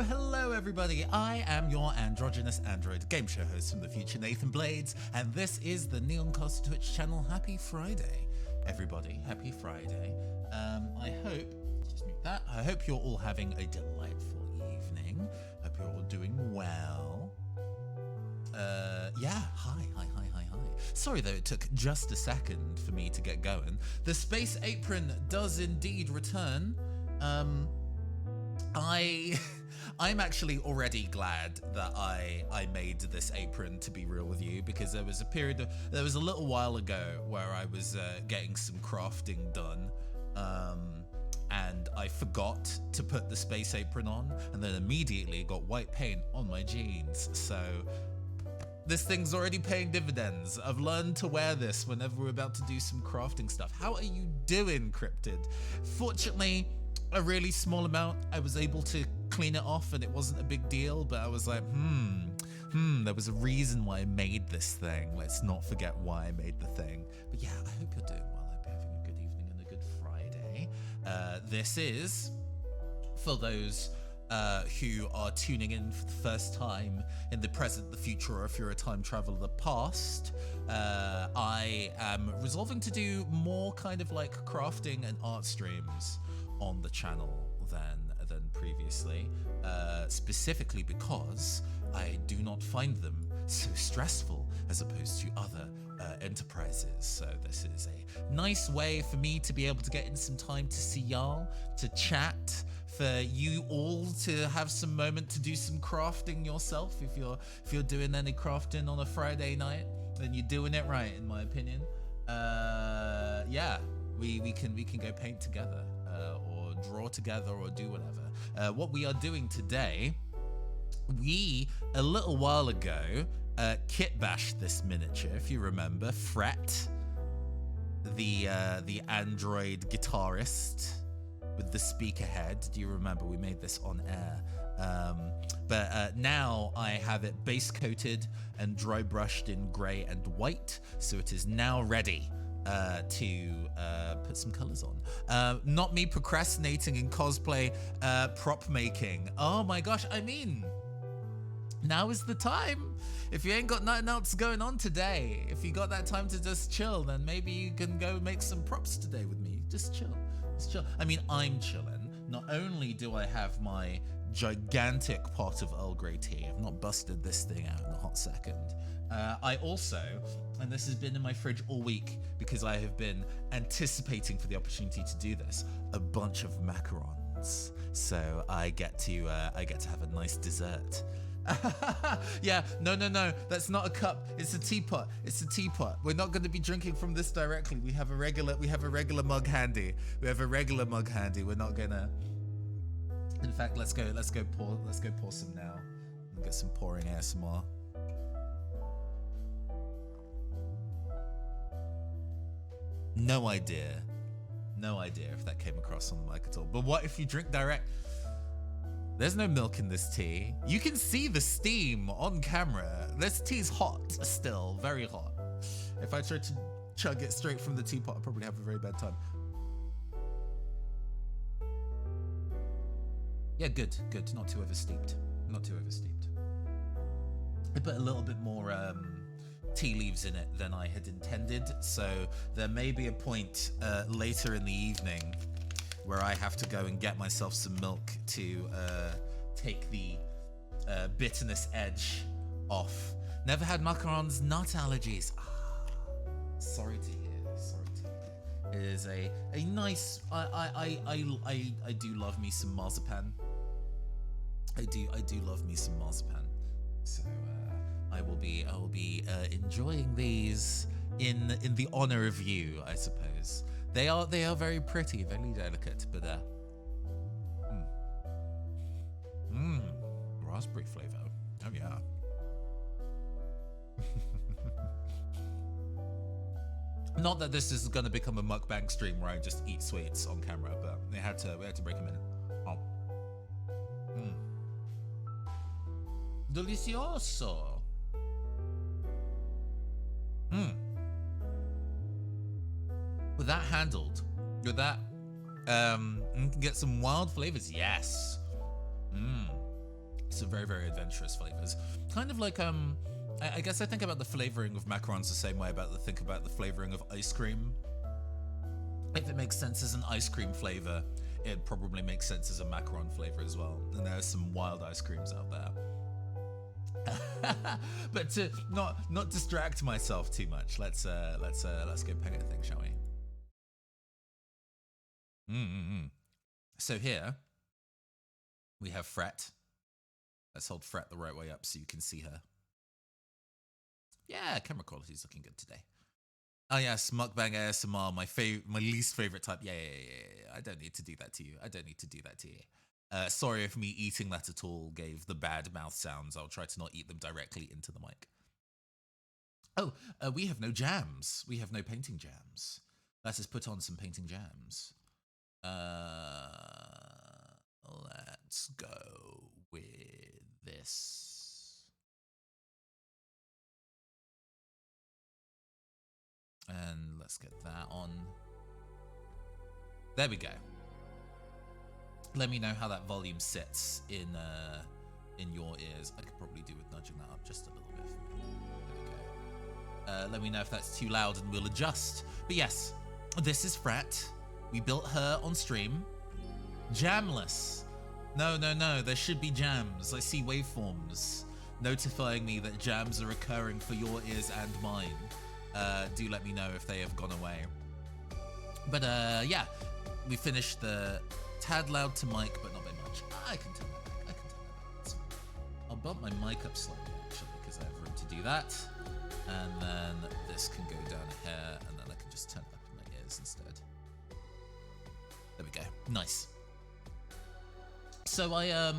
Hello everybody, I am your androgynous android game show host from the future, Nathan Blades, and this is the Neoncast Twitch channel. Happy Friday, everybody, happy Friday. I hope, just mute that, I hope you're all having a delightful evening, hope you're all doing well. Yeah, hi. Sorry though, it took just a second for me to get going. The space apron does indeed return. I'm actually already glad that I made this apron, to be real with you, because there was a little while ago where I was getting some crafting done, and I forgot to put the space apron on, and then immediately got white paint on my jeans. So this thing's already paying dividends. I've learned to wear this whenever we're about to do some crafting stuff. How are you doing, Cryptid? Fortunately, a really small amount. I was able to clean it off and it wasn't a big deal, but I was like, there was a reason why I made this thing. Let's not forget why I made the thing. But yeah, I hope you're doing well. I hope you're having a good evening and a good Friday. This is, for those who are tuning in for the first time in the present, the future, or if you're a time traveler, the past, I am resolving to do more kind of like crafting and art streams on the channel than previously, specifically because I do not find them so stressful as opposed to other enterprises. So this is a nice way for me to be able to get in some time to see y'all, to chat, for you all to have some moment to do some crafting yourself. If you're doing any crafting on a Friday night, then you're doing it right, in my opinion. Yeah, we can go paint together, or draw together, or do whatever. What we are doing today, we a little while ago kit bashed this miniature, if you remember. Fret, the android guitarist with the Speakerhead. Do you remember? We made this on air. But now I have it base coated and dry brushed in grey and white, so it is now ready to put some colors on. Not me procrastinating in cosplay prop making. Oh my gosh, I mean, now is the time. If you ain't got nothing else going on today, if you got that time to just chill, then maybe you can go make some props today with me. Just chill. I mean, I'm chilling. Not only do I have my gigantic pot of Earl Grey tea, I've not busted this thing out in a hot second. I also, and this has been in my fridge all week because I have been anticipating for the opportunity to do this, a bunch of macarons. So I get to have a nice dessert. Yeah, no, that's not a cup, it's a teapot. We're not going to be drinking from this directly. We have a regular mug handy. We're not gonna, in fact, let's go pour some now and get some pouring ASMR. No idea if that came across on the mic at all. But what if you drink direct? There's no milk in this tea. You can see the steam on camera. This tea's hot still, very hot. If I tried to chug it straight from the teapot, I'd probably have a very bad time. Yeah, good. Not too oversteeped. I put a little bit more tea leaves in it than I had intended, so there may be a point later in the evening where I have to go and get myself some milk to take the bitterness edge off. Never had macarons, nut allergies. Sorry to hear. It is a nice. I do love me some marzipan. I do love me some marzipan. So I will be enjoying these in the honor of you, I suppose. They are very pretty, very delicate, but raspberry flavor. Oh yeah. Not that this is going to become a mukbang stream where I just eat sweets on camera, but we had to break them in. Oh. Delicioso. With that handled, you can get some wild flavors. Yes. Some very, very adventurous flavors. Kind of like I guess I think about the flavoring of macarons the same way think about the flavoring of ice cream. If it makes sense as an ice cream flavor, it probably makes sense as a macaron flavor as well. And there's some wild ice creams out there. But to not distract myself too much, let's go paint a thing, shall we? So here we have Fret. Let's hold Fret the right way up so you can see her. Yeah, camera quality's looking good today. Oh yes, mukbang ASMR, my least favorite type. Yeah. I don't need to do that to you. Sorry if me eating that at all gave the bad mouth sounds. I'll try to not eat them directly into the mic. Oh, we have no jams. We have no painting jams. Let us put on some painting jams. Let's go with this. And let's get that on. There we go. Let me know how that volume sits in your ears. I could probably do with nudging that up just a little bit. There we go. Let me know if that's too loud and we'll adjust. But yes, this is Fret. We built her on stream. Jamless. No. There should be jams. I see waveforms notifying me that jams are occurring for your ears and mine. Do let me know if they have gone away. But yeah, we finished the tad loud to mic, but not by much. I can turn that back. I'll bump my mic up slightly actually because I have room to do that. And then this can go down a hair, and then I can just turn it up in my ears instead. There we go. Nice. So I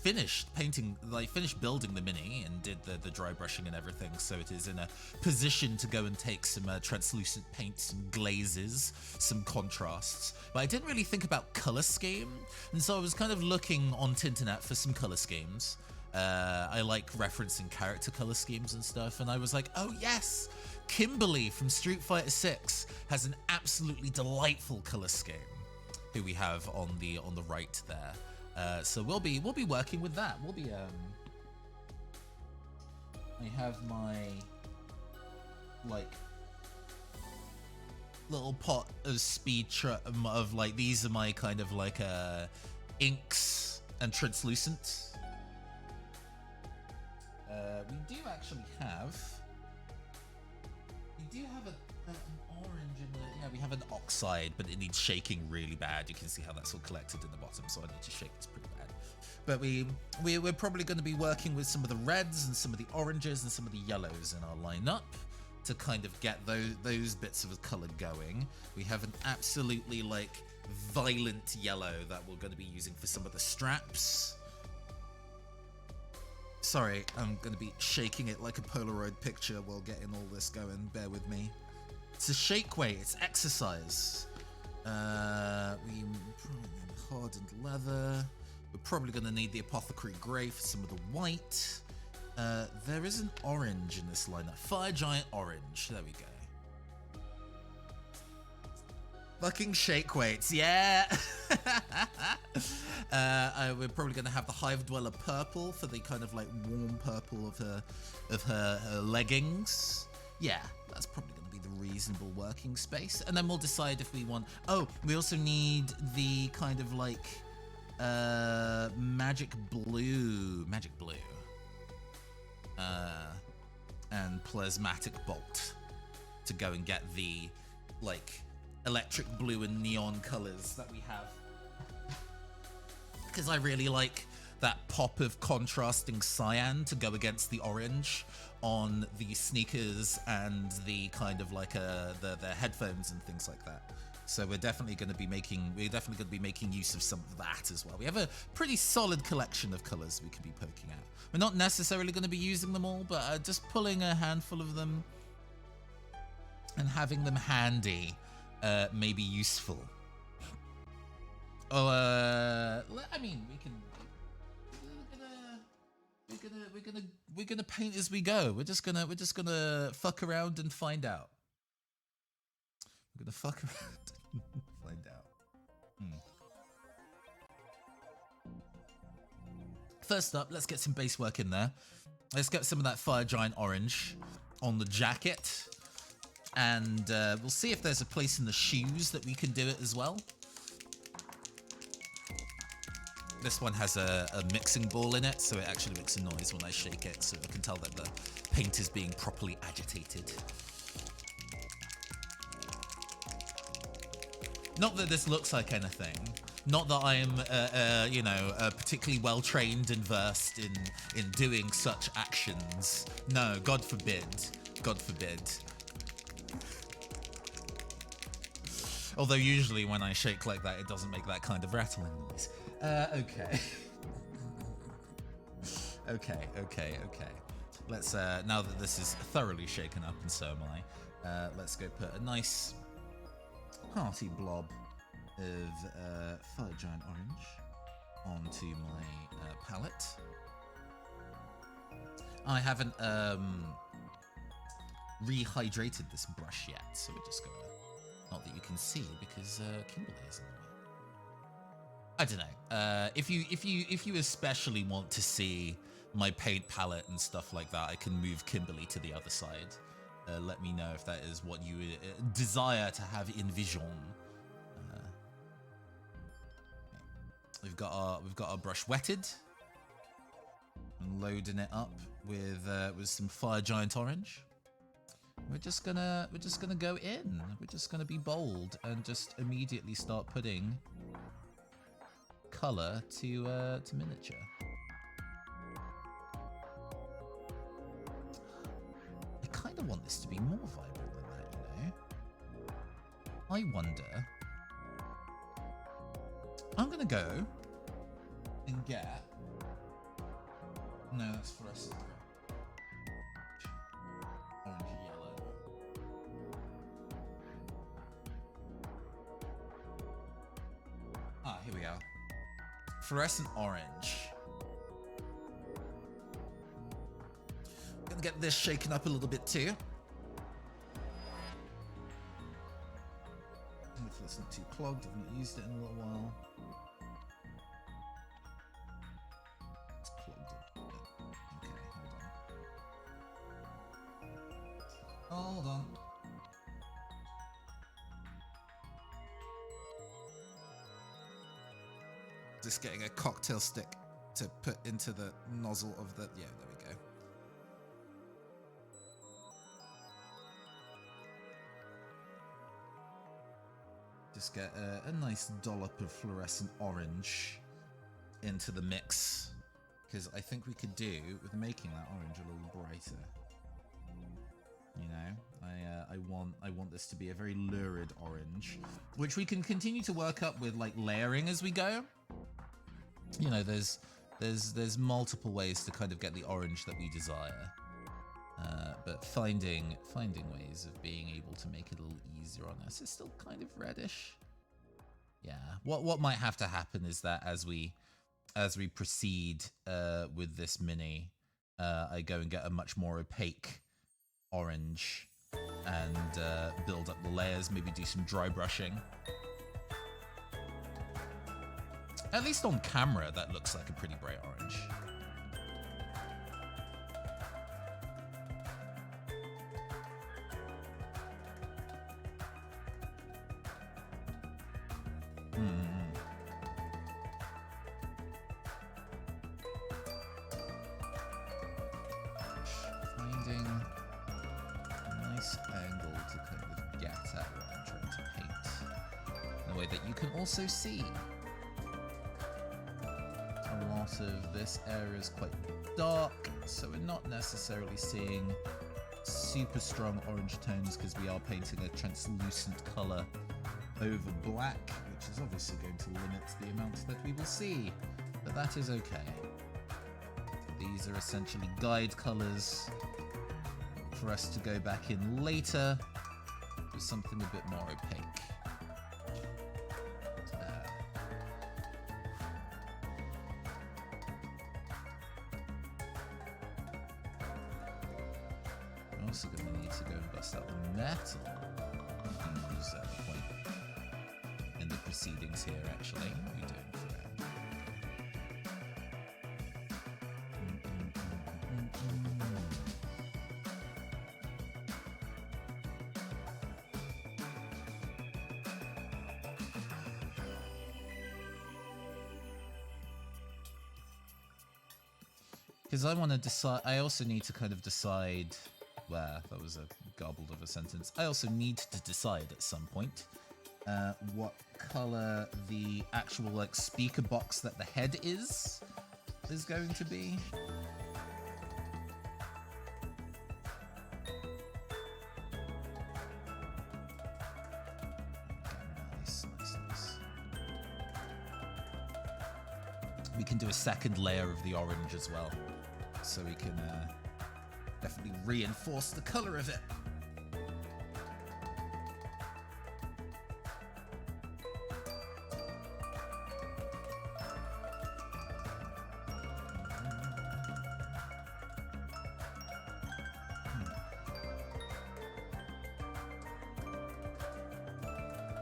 finished painting, finished building the mini and did the dry brushing and everything, so it is in a position to go and take some translucent paints, some glazes, some contrasts. But I didn't really think about color scheme, and so I was kind of looking on Tinternet for some color schemes. I like referencing character color schemes and stuff, and I was like, oh yes, Kimberly from Street Fighter 6 has an absolutely delightful color scheme, who we have on the right there. So we'll be working with that. We'll be I have my little pot of these are my kind of inks and translucent. We do actually have an orange in the, yeah, we have an oxide, but it needs shaking really bad. You can see how that's all collected in the bottom, so I need to shake this pretty bad. But we're probably going to be working with some of the reds and some of the oranges and some of the yellows in our lineup to kind of get those bits of color going. We have an absolutely violent yellow that we're going to be using for some of the straps. Sorry, I'm going to be shaking it like a Polaroid picture while getting all this going. Bear with me. It's a shake weight. It's exercise. We probably need hardened leather. We're probably going to need the apothecary grey for some of the white. There is an orange in this lineup. Fire giant orange. There we go. Fucking shake weights, yeah. We're probably going to have the hive dweller purple for the kind of warm purple of her leggings. Yeah, that's probably going to be the reasonable working space. And then we'll decide if we want. Oh, we also need the kind of magic blue, and plasmatic bolt to go and get the electric blue and neon colors that we have, because I really like that pop of contrasting cyan to go against the orange on the sneakers and the kind of the headphones and things like that. So we're definitely going to be making use of some of that as well. We have a pretty solid collection of colors we could be poking at. We're not necessarily going to be using them all, but just pulling a handful of them and having them handy may be useful. Oh, I mean, we're gonna paint as we go. We're just gonna fuck around and find out. We're gonna fuck around and find out. first up, let's get some base work in there. Let's get some of that fire giant orange on the jacket. And we'll see if there's a place in the shoes that we can do it as well. This one has a mixing ball in it, so it actually makes a noise when I shake it, so I can tell that the paint is being properly agitated. Not that this looks like anything. Not that I am, you know, particularly well trained and versed in doing such actions. No, God forbid. God forbid. Although usually when I shake like that, it doesn't make that kind of rattling noise. Okay. Okay. Let's, now that this is thoroughly shaken up, and so am I, let's go put a nice hearty blob of fire giant orange onto my palette. I haven't rehydrated this brush yet, so we're just gonna, not that you can see because Kimberly is in the way. I don't know. If you especially want to see my paint palette and stuff like that, I can move Kimberly to the other side. Let me know if that is what you desire to have in vision. We've got our brush wetted and loading it up with some fire giant orange. We're just gonna go in. We're just gonna be bold and just immediately start putting color to miniature. I kind of want this to be more vibrant than that, you know. I wonder. I'm gonna go and get. No, that's fluorescent. Orange and yellow. Ah, here we are. Fluorescent orange. Gonna get this shaken up a little bit too. Hopefully it's not too clogged. I haven't used it in a little while. It's clogged a bit. Okay, hold on. Just getting a cocktail stick to put into the nozzle of the... Yeah, there we go. Just get a nice dollop of fluorescent orange into the mix, because I think we could do with making that orange a little brighter. You know, I want this to be a very lurid orange, which we can continue to work up with like layering as we go. You know, there's multiple ways to kind of get the orange that we desire, but finding ways of being able to make it a little easier on us is still kind of reddish. Yeah, what might have to happen is that as we proceed with this mini, I go and get a much more opaque orange and build up the layers, maybe do some dry brushing. At least on camera, that looks like a pretty bright orange. Finding a nice angle to kind of get at what I'm trying to paint in a way that you can also see. A lot of this area is quite dark, so we're not necessarily seeing super strong orange tones because we are painting a translucent color over black, which is obviously going to limit the amount that we will see, but that is okay. These are essentially guide colors for us to go back in later with something a bit more opaque. We're also going to need to go and bust out the metal. Use that point in the proceedings here, actually. What are you doing for that? Because I want to decide. I also need to kind of decide. Well, that was a garbled of a sentence. I also need to decide at some point what color the actual like speaker box that the head is going to be. Nice. We can do a second layer of the orange as well, so we can definitely reinforce the color of it.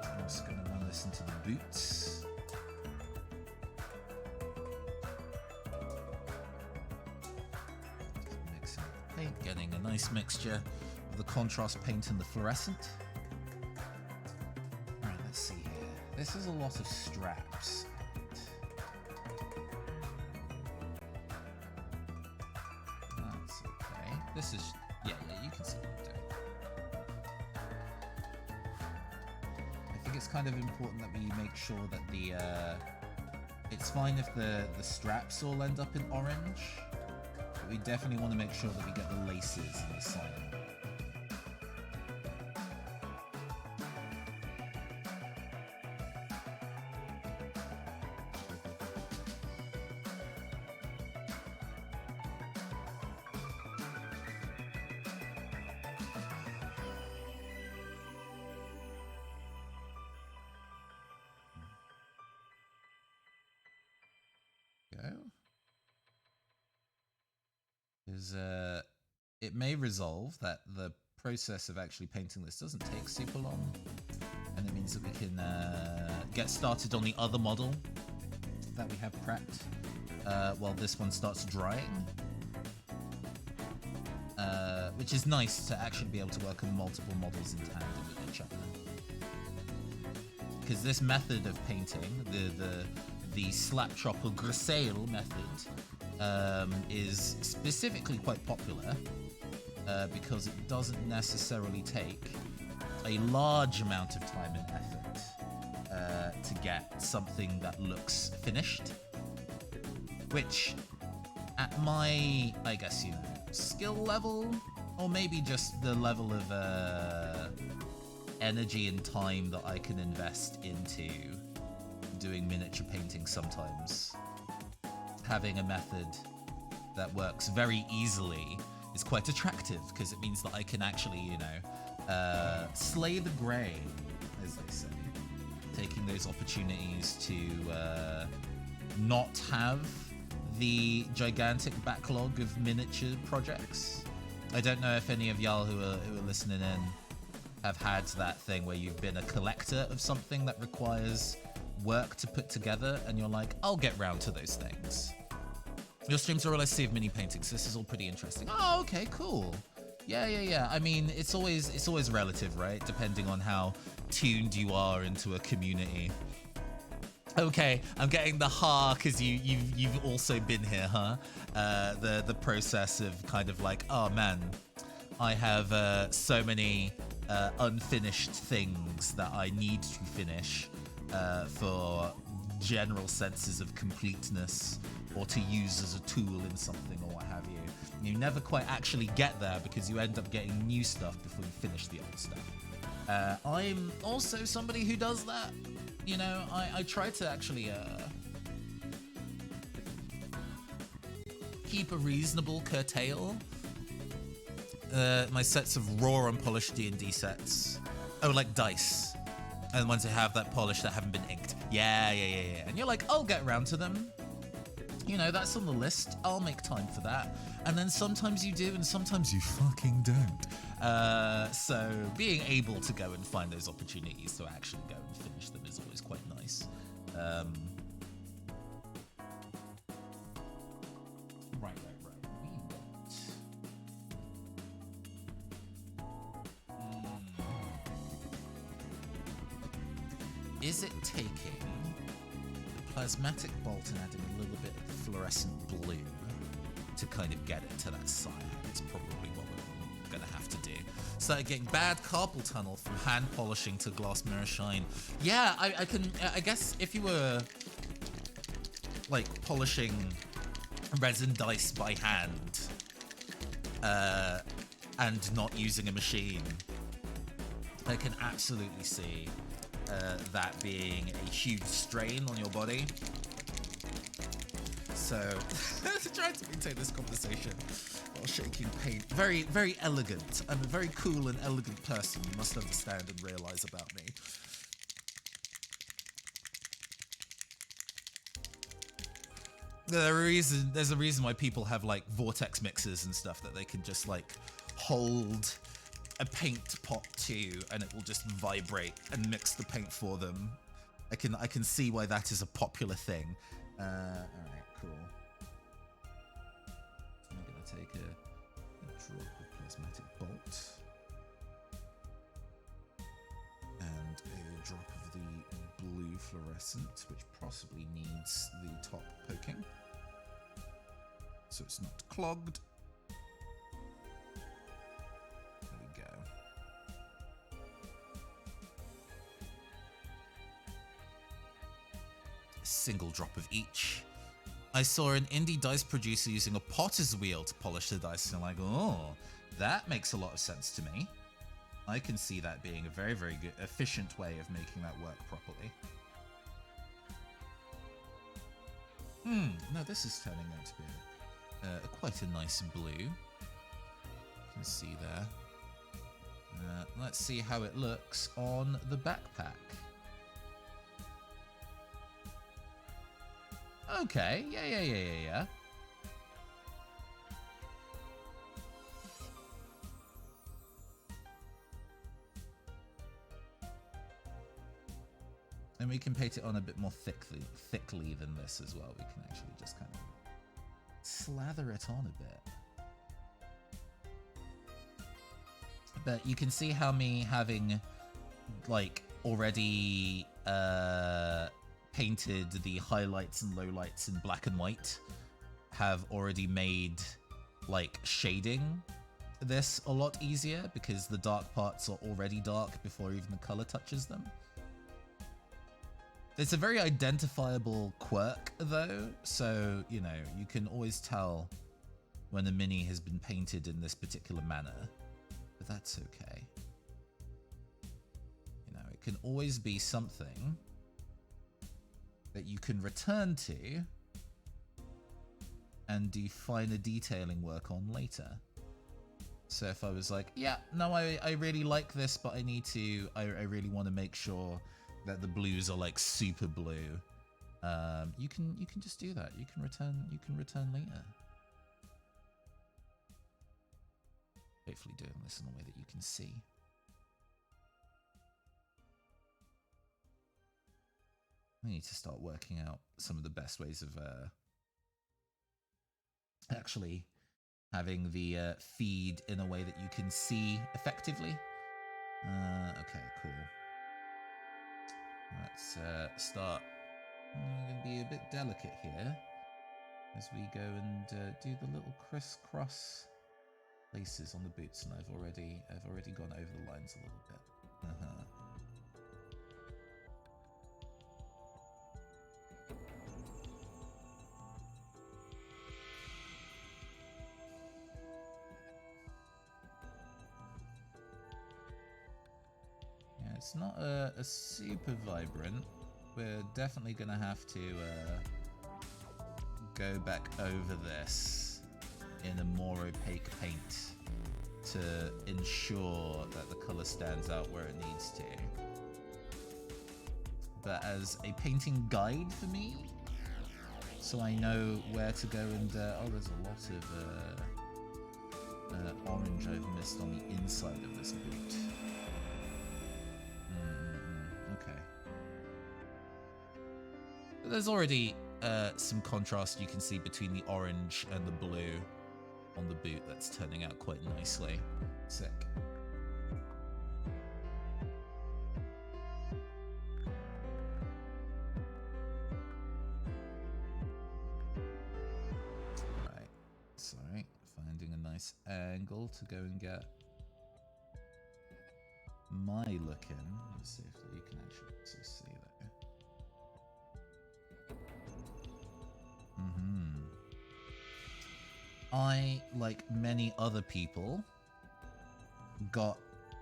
I'm just going to run this into the boots. Getting a nice mixture of the contrast paint and the fluorescent. Alright, let's see here. This is a lot of straps. That's okay. This is... yeah, you can see what I'm doing. I think it's kind of important that we make sure that the... it's fine if the straps all end up in orange. We definitely want to make sure that we get the laces in the sign. Because it may resolve that the process of actually painting this doesn't take super long, and it means that we can get started on the other model that we have prepped while this one starts drying, which is nice to actually be able to work on multiple models in tandem with each other. Because this method of painting, the slap chop or grisaille method, is specifically quite popular because it doesn't necessarily take a large amount of time and effort to get something that looks finished, which at my, I guess, you know, skill level, or maybe just the level of energy and time that I can invest into doing miniature painting sometimes, having a method that works very easily is quite attractive, because it means that I can actually, you know, slay the grey, as they say, taking those opportunities to not have the gigantic backlog of miniature projects. I don't know if any of y'all who are listening in have had that thing where you've been a collector of something that requires work to put together, and you're like, I'll get round to those things. Your streams are all I see of mini paintings. This is all pretty interesting. Oh, okay, cool. Yeah. I mean, it's always relative, right? Depending on how tuned you are into a community. Okay, I'm getting the because you've also been here, huh? The process of kind of like, oh man, I have so many unfinished things that I need to finish for general senses of completeness, or to use as a tool in something, or what have you. You never quite actually get there because you end up getting new stuff before you finish the old stuff. I'm also somebody who does that. You know, I try to actually keep a reasonable curtail. My sets of raw unpolished D&D sets. Oh, like dice. And the ones that have that polish that haven't been inked. Yeah. And you're like, I'll get around to them. You know, that's on the list. I'll make time for that. And then sometimes you do, and sometimes you fucking don't. So being able to go and find those opportunities to actually go and finish them is always quite nice. Right. Is it taking the plasmatic bolt and adding a little bit of fluorescent blue to kind of get it to that cyan. It's probably what we're gonna have to do. Started getting bad carpal tunnel from hand polishing to glass mirror shine. Yeah, I guess if you were like polishing resin dice by hand and not using a machine, I can absolutely see that being a huge strain on your body. So, trying to maintain this conversation while shaking paint. Very, very elegant. I'm a very cool and elegant person, you must understand and realize about me. There's a reason why people have like vortex mixers and stuff that they can just like hold a paint pot to and it will just vibrate and mix the paint for them. I can see why that is a popular thing. Alright, cool. I'm gonna take a drop of plasmatic bolt and a drop of the blue fluorescent, which possibly needs the top poking so it's not clogged. There we go. A single drop of each. I saw an indie dice producer using a potter's wheel to polish the dice, and I'm like, oh, that makes a lot of sense to me. I can see that being a very, very good, efficient way of making that work properly. No, this is turning out to be quite a nice blue. You can see there. Let's see how it looks on the backpack. Okay, yeah. And we can paint it on a bit more thickly than this as well. We can actually just kind of slather it on a bit. But you can see how me having like already painted the highlights and lowlights in black and white have already made like shading this a lot easier because the dark parts are already dark before even the color touches them. It's a very identifiable quirk though, so you know, you can always tell when a mini has been painted in this particular manner, but that's okay. You know, it can always be something that you can return to and do finer detailing work on later. So if I was like, yeah, no, I really like this, but I need to, I really want to make sure that the blues are like super blue. You can just do that. You can return later. Hopefully doing this in a way that you can see. I need to start working out some of the best ways of actually having the feed in a way that you can see effectively. Okay, cool. Let's start. I'm going to be a bit delicate here as we go and do the little crisscross places on the boots, and I've already gone over the lines a little bit. Yeah, it's not a super vibrant. We're definitely going to have to go back over this in a more opaque paint to ensure that the color stands out where it needs to. But as a painting guide for me, so I know where to go and oh, there's a lot of orange I've missed on the inside of this boot. Okay. But there's already some contrast you can see between the orange and the blue on the boot that's turning out quite nicely. Sick. Right, so nice angle to go and get my look in. Let's see if you can actually also see that. I, like many other people, got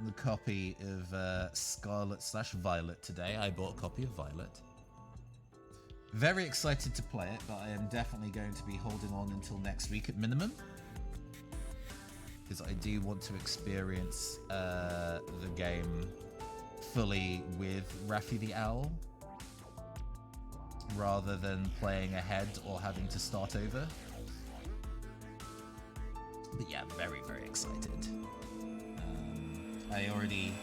the copy of Scarlet/Violet today. I bought a copy of Violet. Very excited to play it, but I am definitely going to be holding on until next week at minimum, because I do want to experience the game fully with Raffi the Owl, rather than playing ahead or having to start over. But yeah, very, very excited. I already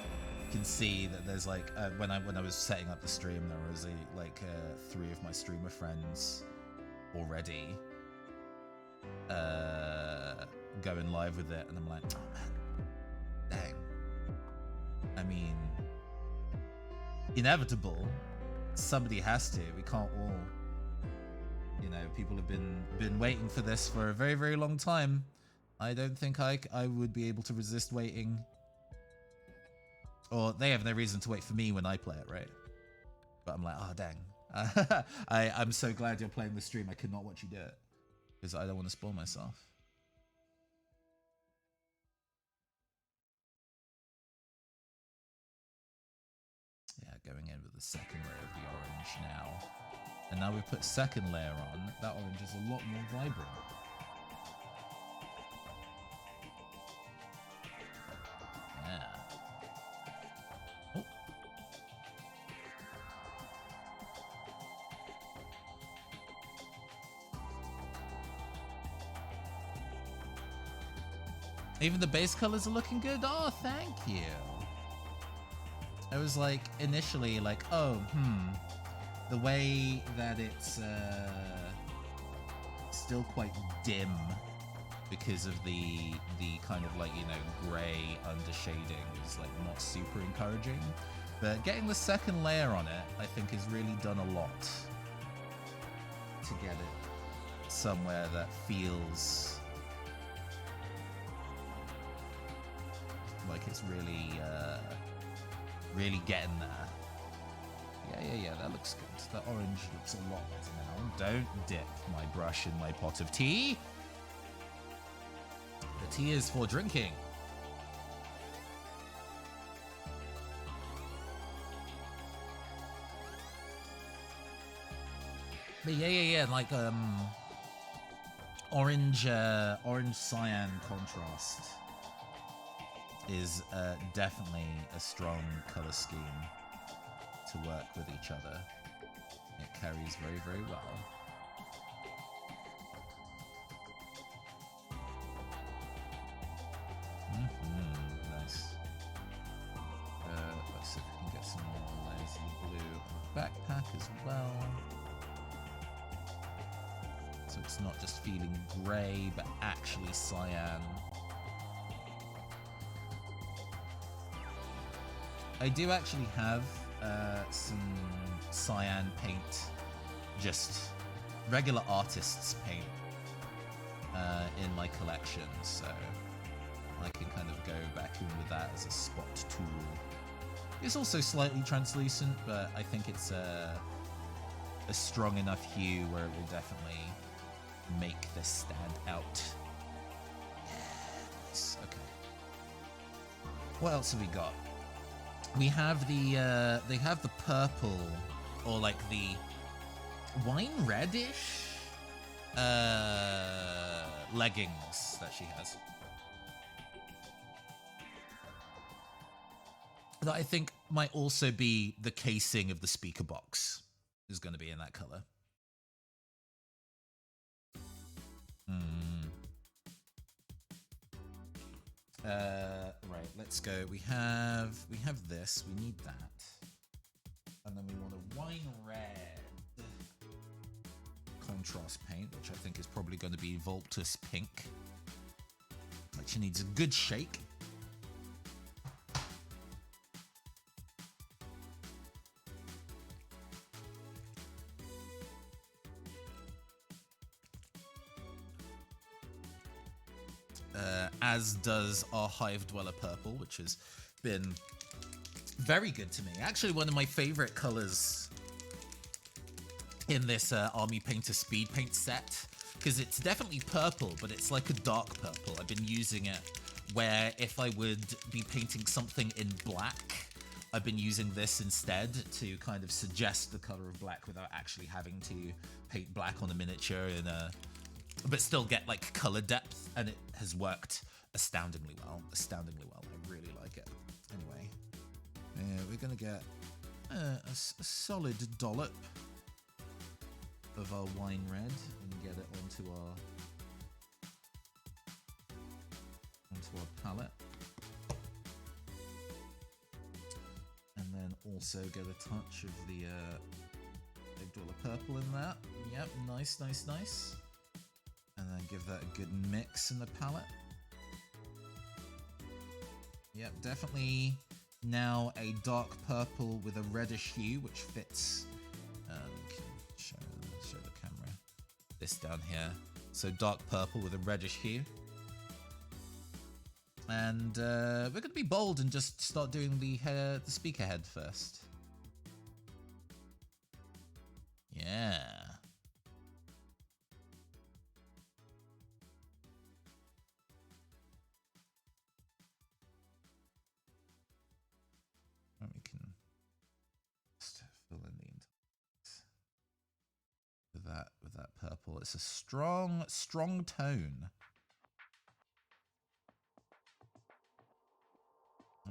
can see that there's like when I was setting up the stream, there was like 3 of my streamer friends already going live with it, and I'm like, oh man, dang. I mean, inevitable. Somebody has to. We can't all. You know, people have been waiting for this for a very, very long time. I don't think I would be able to resist waiting. Or they have no reason to wait for me when I play it, right? But I'm like, oh, dang. I'm so glad you're playing the stream. I could not watch you do it, because I don't want to spoil myself. Yeah, going in with the second layer of the orange now. And now we put second layer on. That orange is a lot more vibrant. Yeah. Oh. Even the base colors are looking good. Oh, thank you. I was like, initially like, oh, the way that it's still quite dim because of the kind of like, you know, gray undershading is like not super encouraging. But getting the second layer on it, I think has really done a lot to get it somewhere that feels like it's really really getting there. Yeah, that looks good. The orange looks a lot better now. Don't dip my brush in my pot of tea. The tea is for drinking. But yeah, like orange cyan contrast is definitely a strong color scheme to work with each other. It carries very, very well. Nice. Let's see if we can get some more layers of blue on the backpack as well. So it's not just feeling grey, but actually cyan. I do actually have some cyan paint, just regular artist's paint in my collection, so I can kind of go back in with that as a spot tool. It's also slightly translucent, but I think it's a strong enough hue where it will definitely make this stand out. Yeah, nice. Okay. What else have we got? We have the they have the purple, or like the wine reddish leggings that she has. That I think might also be the casing of the speaker box is going to be in that color. Right, let's go. We have this. We need that, and then we want a wine red contrast paint, which I think is probably going to be Voluptus pink, which needs a good shake. as does our Hive Dweller purple, which has been very good to me. Actually, one of my favorite colors in this Army Painter Speed Paint set, because it's definitely purple, but it's like a dark purple. I've been using it where if I would be painting something in black, I've been using this instead to kind of suggest the color of black without actually having to paint black on a miniature, but still get like color depth, and it has worked astoundingly well. I really like it. Anyway, we're gonna get a solid dollop of our wine red and get it onto our palette, and then also get a touch of the Big Dweller purple in that. Yep, nice. And then give that a good mix in the palette. Yep, definitely now a dark purple with a reddish hue, which fits. Can show the camera this down here. So dark purple with a reddish hue. And we're going to be bold and just start doing the Speakerhead first. Yeah. And we can just fill in the with that purple. It's a strong tone.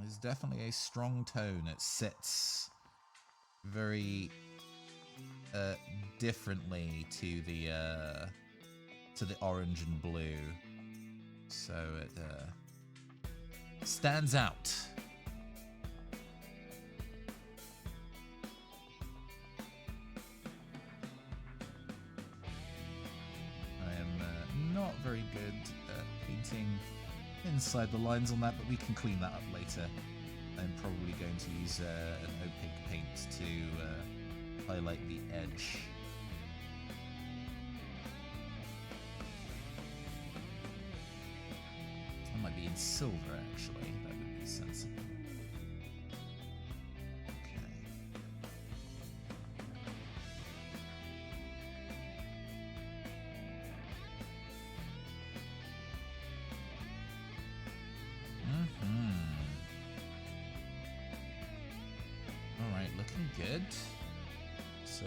It's definitely a strong tone. It sits very differently to the orange and blue, so it stands out. I am not very good at painting inside the lines on that, but we can clean that up later. I'm probably going to use an opaque paint to highlight the edge. I might be in silver, actually. That would be sensible. Good. So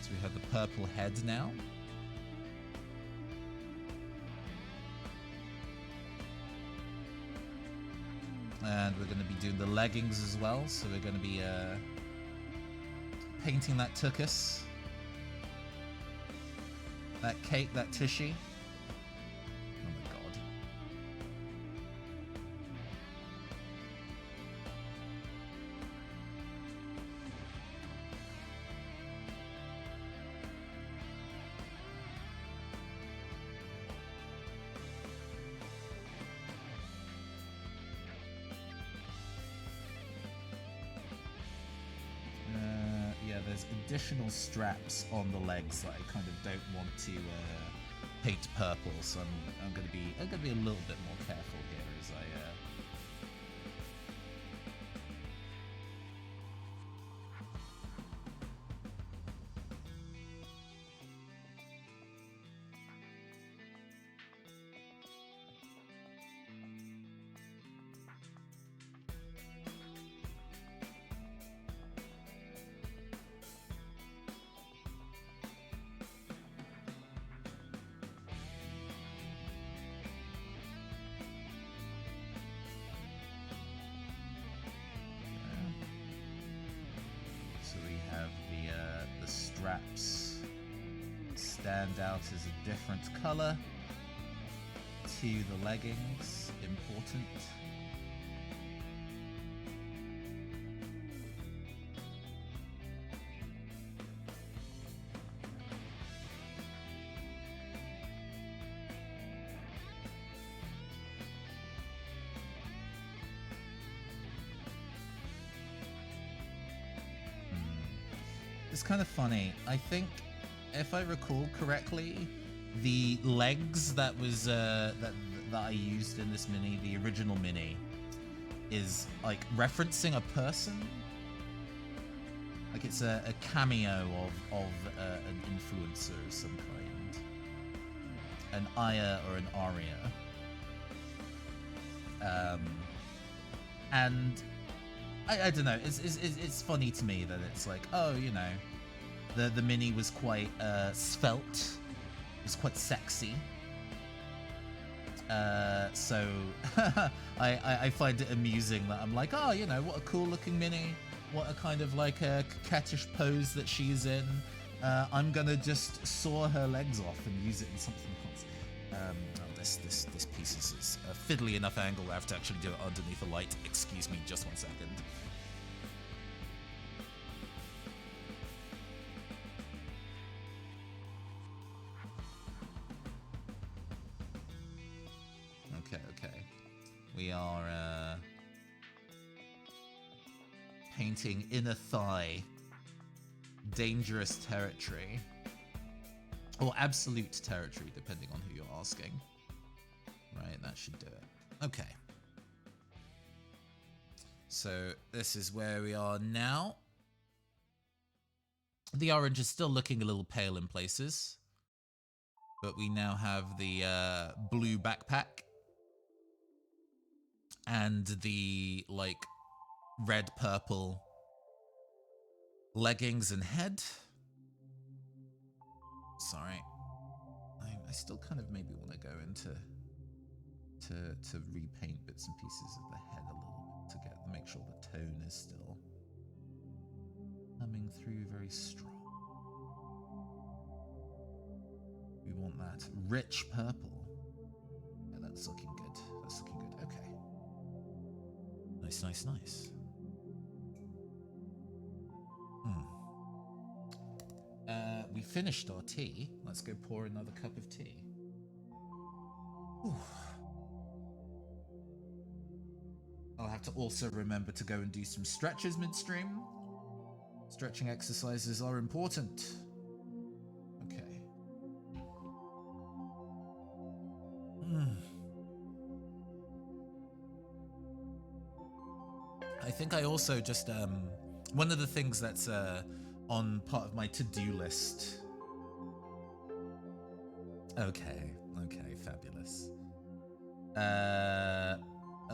we have the purple head now. And we're going to be doing the leggings as well. So we're going to be painting that tuchus, that cape, that tushy. Additional straps on the legs that I kind of don't want to paint purple, so I'm going to be a little bit more careful here as I stand out as a different color to the leggings. Important. It's kind of funny. I think, if I recall correctly, the legs that was that I used in this mini, the original mini, is like referencing a person. Like it's a cameo of an influencer of some kind, an Aya or an Aria, and I don't know. It's funny to me that it's like, oh, you know, the mini was quite svelte, it was quite sexy. So I find it amusing that I'm like, oh, you know, what a cool looking mini. What a kind of like a coquettish pose that she's in. I'm gonna just saw her legs off and use it in something else. Oh, this piece is a fiddly enough angle. I have to actually do it underneath the light. Excuse me, just 1 second. Okay. We are painting inner thigh, dangerous territory, or absolute territory, depending on who you're asking. Right, that should do it. Okay. So this is where we are now. The orange is still looking a little pale in places, but we now have the blue backpack and the like red purple leggings and head. Sorry, I still kind of maybe want to go into to repaint bits and pieces of the head a little bit to make sure the tone is still coming through very strong. We want that rich purple. Yeah, that's looking good. That's looking good. Okay. Nice. We finished our tea. Let's go pour another cup of tea. Whew. I'll have to also remember to go and do some stretches midstream. Stretching exercises are important. Okay. I think I also just one of the things that's on part of my to-do list. Okay, fabulous.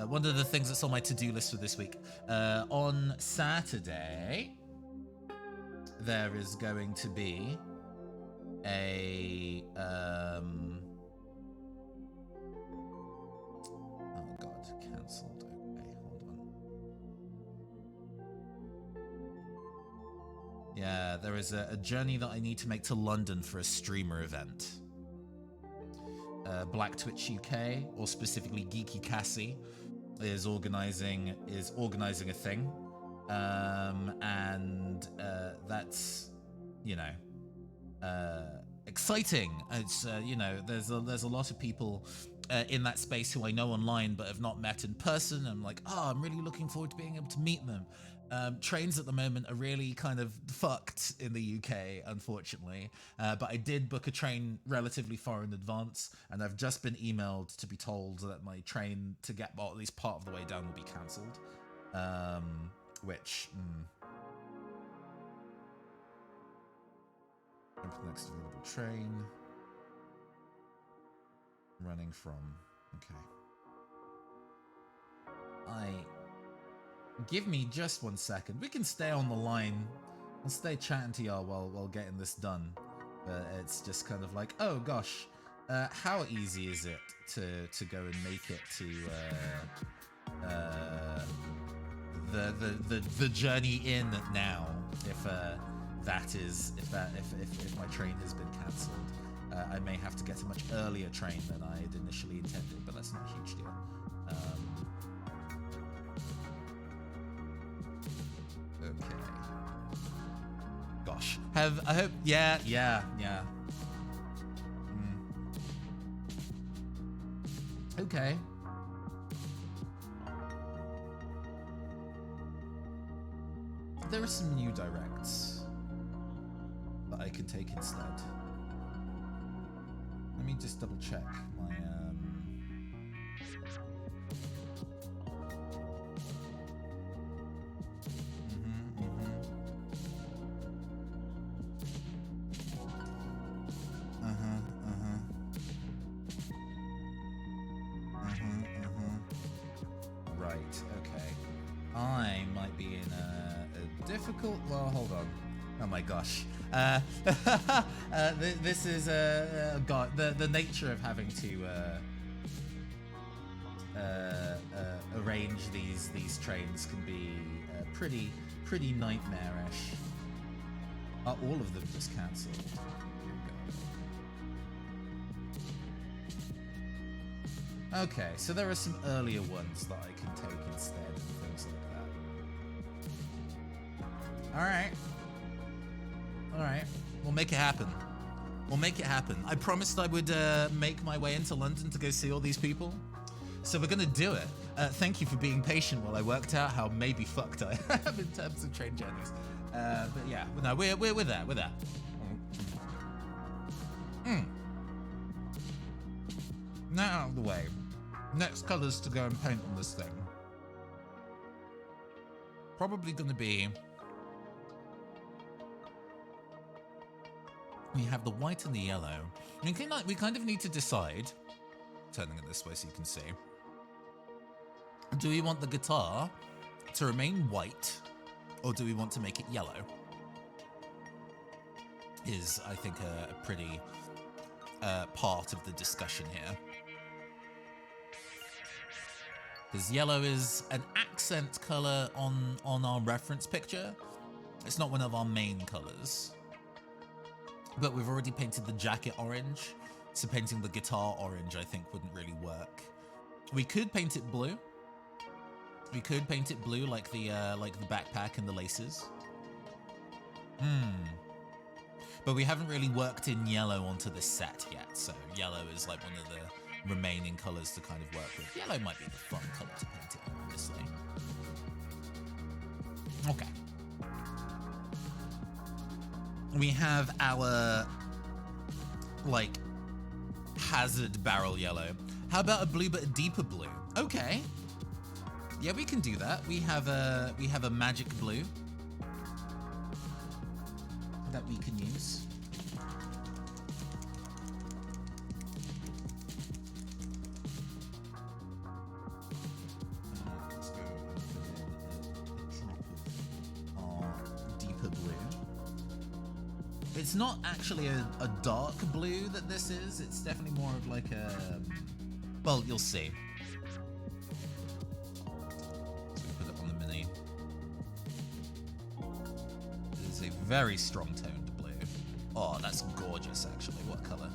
One of the things that's on my to-do list for this week, on Saturday, there is going to be a oh god, cancelled. Okay, hold on. Yeah, there is a journey that I need to make to London for a streamer event. Black Twitch UK, or specifically Geeky Cassie, is organizing a thing, and that's, you know, exciting. It's you know, there's a lot of people in that space who I know online but have not met in person. I'm like, oh, I'm really looking forward to being able to meet them. Trains at the moment are really kind of fucked in the UK, unfortunately. But I did book a train relatively far in advance, and I've just been emailed to be told that my train to get, well, at least part of the way down will be cancelled. Which... Next available train. Running from... Okay. Give me just 1 second. We can stay on the line. I'll stay chatting to y'all while getting this done. But it's just kind of like, oh gosh, how easy is it to go and make it to the journey in now? If my train has been cancelled, I may have to get a much earlier train than I had initially intended. But that's not a huge deal. Okay. Gosh. I hope... Yeah. Okay. There are some new directs that I can take instead. Let me just double check my Right, okay. I might be in a difficult... Well, hold on. Oh my gosh. This is God, the nature of having to arrange these trains can be pretty nightmarish. Are all of them just cancelled? Okay, so there are some earlier ones that I can take instead and things like that. Alright. Alright. We'll make it happen. We'll make it happen. I promised I would make my way into London to go see all these people. So we're gonna do it. Thank you for being patient while I worked out how maybe fucked I am in terms of train journeys. But yeah, no, we're there, we're there. Now out of the way. Next colours to go and paint on this thing. Probably gonna be... We have the white and the yellow. We kind of need to decide, turning it this way so you can see, do we want the guitar to remain white or do we want to make it yellow? Is, I think, a pretty part of the discussion here. Because yellow is an accent colour on our reference picture. It's not one of our main colours. But we've already painted the jacket orange, so painting the guitar orange I think wouldn't really work. We could paint it blue. We could paint it blue like the backpack and the laces. But we haven't really worked in yellow onto this set yet, so yellow is like one of the remaining colours to kind of work with. Yellow might be the fun colour to paint it in, honestly. Okay. We have our, like, hazard barrel yellow. How about a blue but a deeper blue? Okay. Yeah, we can do that. We have a magic blue that we can use. Let's go and put in a drop of our deeper blue. It's not actually a dark blue that this is. It's definitely more of like a... Well, you'll see. So we put it on the mini. It is a very strong toned blue. Oh, that's gorgeous, actually. What color?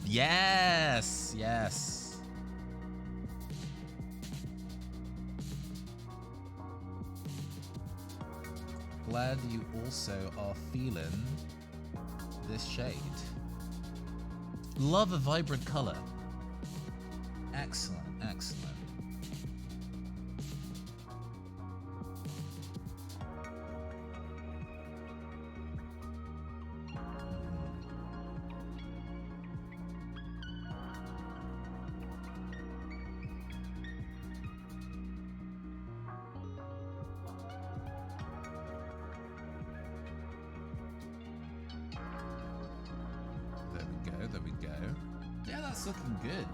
Yes, yes. Glad you also are feeling this shade. Love a vibrant color. Excellent, excellent. There we go. Yeah, that's looking good.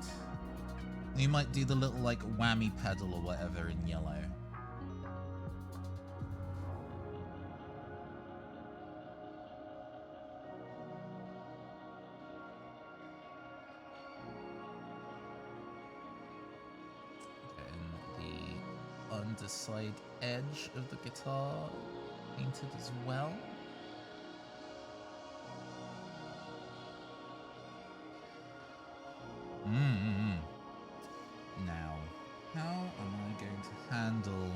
You might do the little, like, whammy pedal or whatever in yellow. And the underside edge of the guitar painted as well. Now, how am I going to handle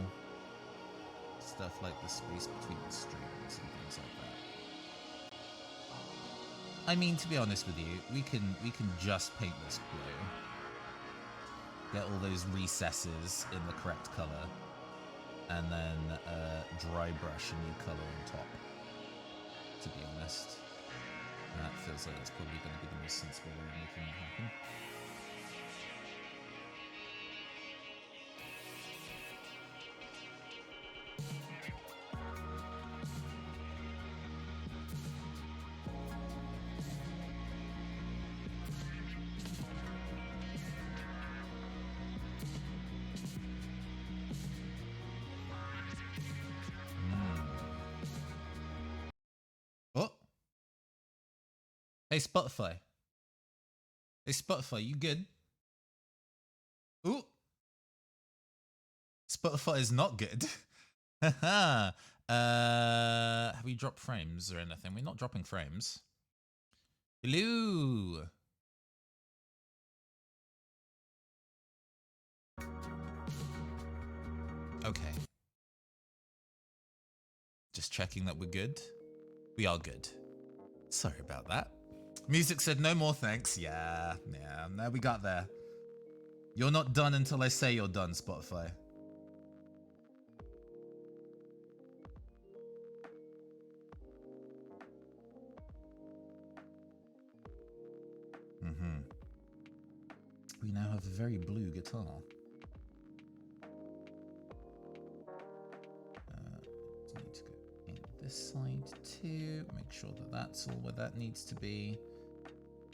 stuff like the space between the strings and things like that? I mean, to be honest with you, we can just paint this blue. Get all those recesses in the correct color. And then dry brush a new color on top, to be honest. That feels like it's probably going to be the most sensible way of making it happen. Oh! Hey, Spotify. Hey, Spotify, you good? Ooh! Spotify is not good. Haha. Have we dropped frames or anything? We're not dropping frames. Hello. Okay. Just checking that we're good. We are good. Sorry about that. Music said no more thanks. Yeah. No, we got there. You're not done until I say you're done, Spotify. We now have a very blue guitar. Need to go in this side too. Make sure that that's all where that needs to be.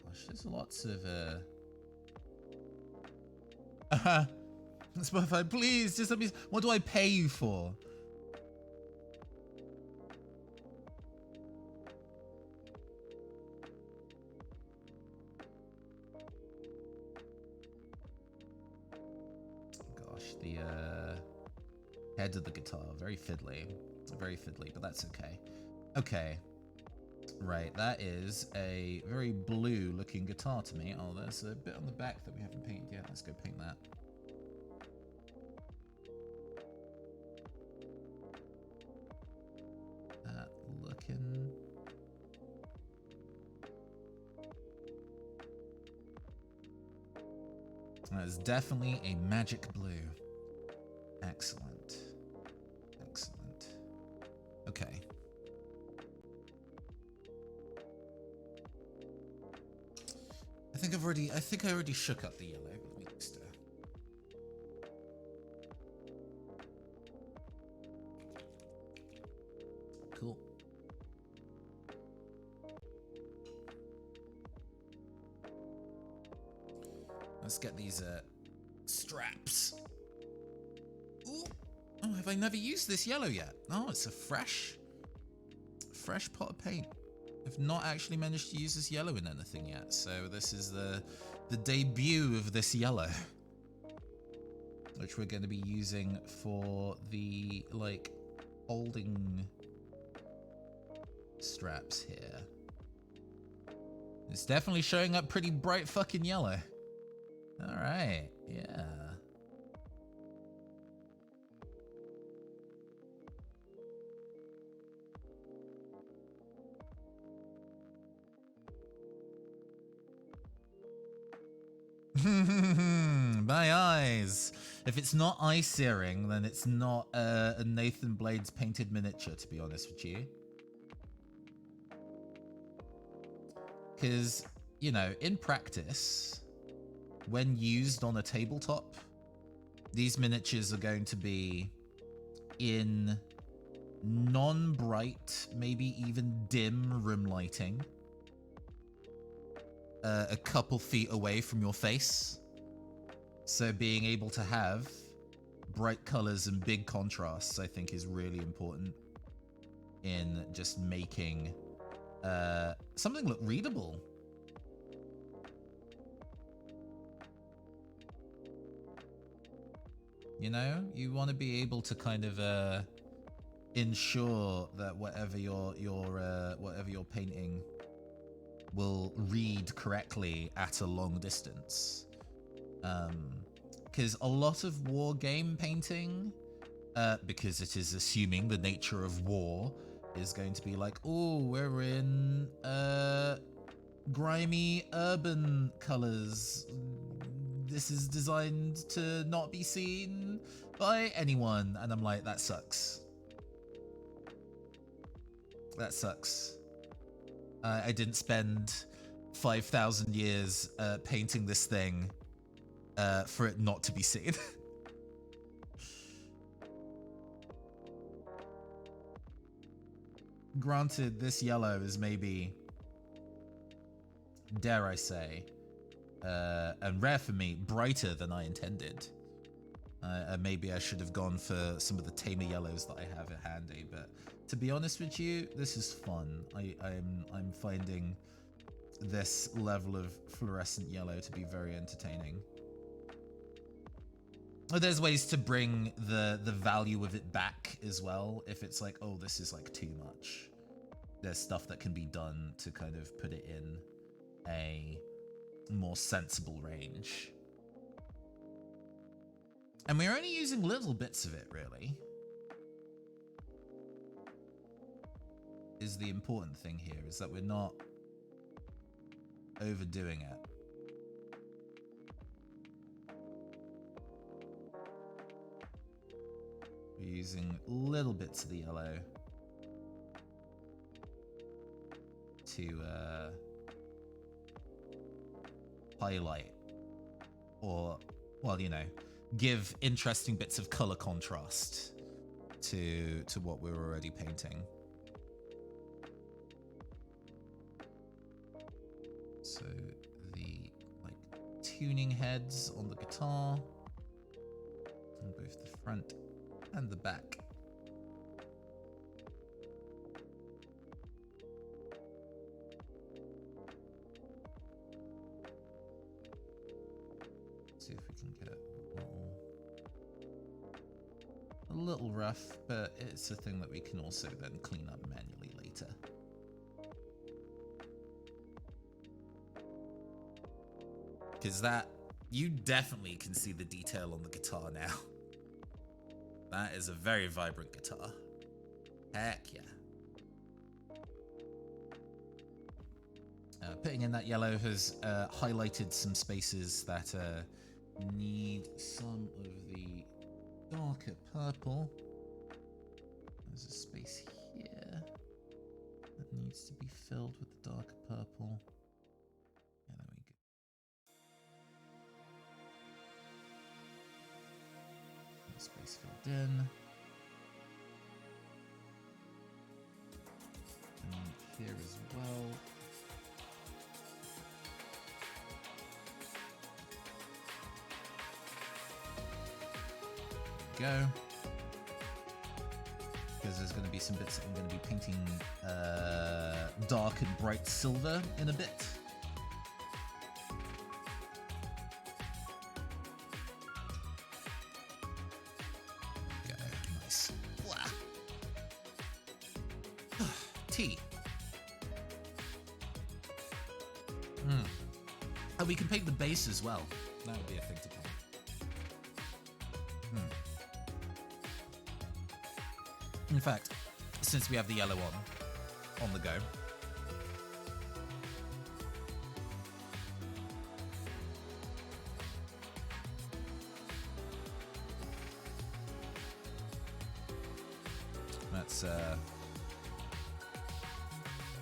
Gosh, there's lots of Spotify, please just let me. What do I pay you for? Gosh, the head of the guitar, very fiddly, but that's okay. Okay, right, that is a very blue looking guitar to me. Oh, there's a bit on the back that we haven't painted yet. Let's go paint that. That looking. That is definitely a magic blue. Excellent. Excellent. Okay. I think I already shook up the yellow, but let me just cool. Let's get these straps. Ooh. Oh, have I never used this yellow yet? Oh, it's a fresh pot of paint. I've not actually managed to use this yellow in anything yet, so this is the debut of this yellow, which we're going to be using for the like holding straps here. It's definitely showing up pretty bright fucking yellow. All right, yeah. My eyes. If it's not eye searing, then it's not a Nathan Blades painted miniature, to be honest with you. Because, you know, in practice, when used on a tabletop, these miniatures are going to be in non-bright, maybe even dim room lighting. A couple feet away from your face. So being able to have bright colors and big contrasts, I think, is really important in just making something look readable. You know, you want to be able to kind of ensure that whatever you're painting will read correctly at a long distance. Because a lot of war game painting, because it is assuming the nature of war, is going to be like, oh, we're in grimy urban colors. this is designed to not be seen by anyone. And I'm like, that sucks. That sucks. I didn't spend 5,000 years painting this thing for it not to be seen. Granted, this yellow is maybe, dare I say, and rare for me, brighter than I intended. Maybe I should have gone for some of the tamer yellows that I have at handy, but to be honest with you, this is fun. I'm finding this level of fluorescent yellow to be very entertaining. There's ways to bring the value of it back as well. If it's like, oh, this is like too much. There's stuff that can be done to kind of put it in a more sensible range. And we're only using little bits of it, really. Is the important thing here, is that we're not overdoing it. We're using little bits of the yellow to highlight, or, well, you know, give interesting bits of color contrast to what we're already painting. So the like tuning heads on the guitar on both the front and the back. See if we can get it a little rough, but it's a thing that we can also then clean up manually later. Because that, you definitely can see the detail on the guitar now. That is a very vibrant guitar. Heck yeah. Putting in that yellow has highlighted some spaces that need some of the darker purple. There's a space here that needs to be filled with the darker purple. Yeah, there we go. Space filled in. And here as well. Go. Because there's going to be some bits that I'm going to be painting dark and bright silver in a bit. Go. Nice. Tea. And we can paint the base as well. That would be a thing to paint. In fact, since we have the yellow on the go, let's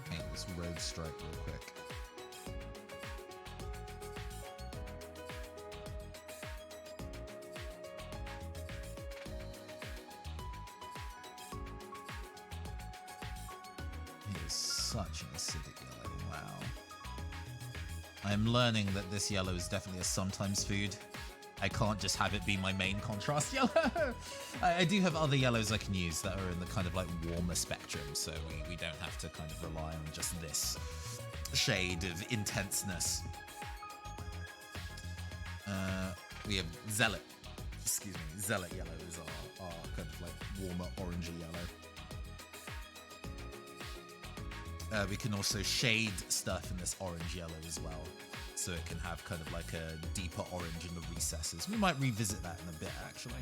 paint this road stripe real quick. Such an acidic yellow, wow. I'm learning that this yellow is definitely a sometimes food. I can't just have it be my main contrast yellow. I do have other yellows I can use that are in the kind of like warmer spectrum, so we don't have to kind of rely on just this shade of intenseness. We have Zealot, Zealot yellow is our kind of like warmer orangey yellow. We can also shade stuff in this orange yellow as well, so it can have kind of like a deeper orange in the recesses. We might revisit that in a bit, actually.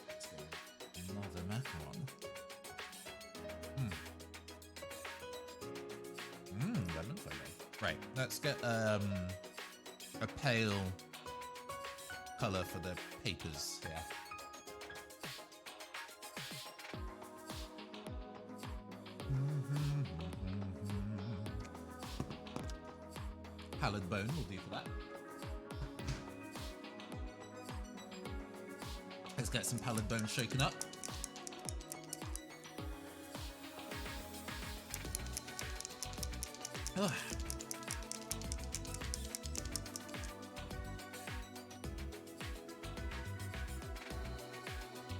Let's go. Another macaron. Lemon flavor. Right, let's get a a pale color for the papers here. Pallid bone will do for that. Let's get some pallid bone shaken up. Ugh.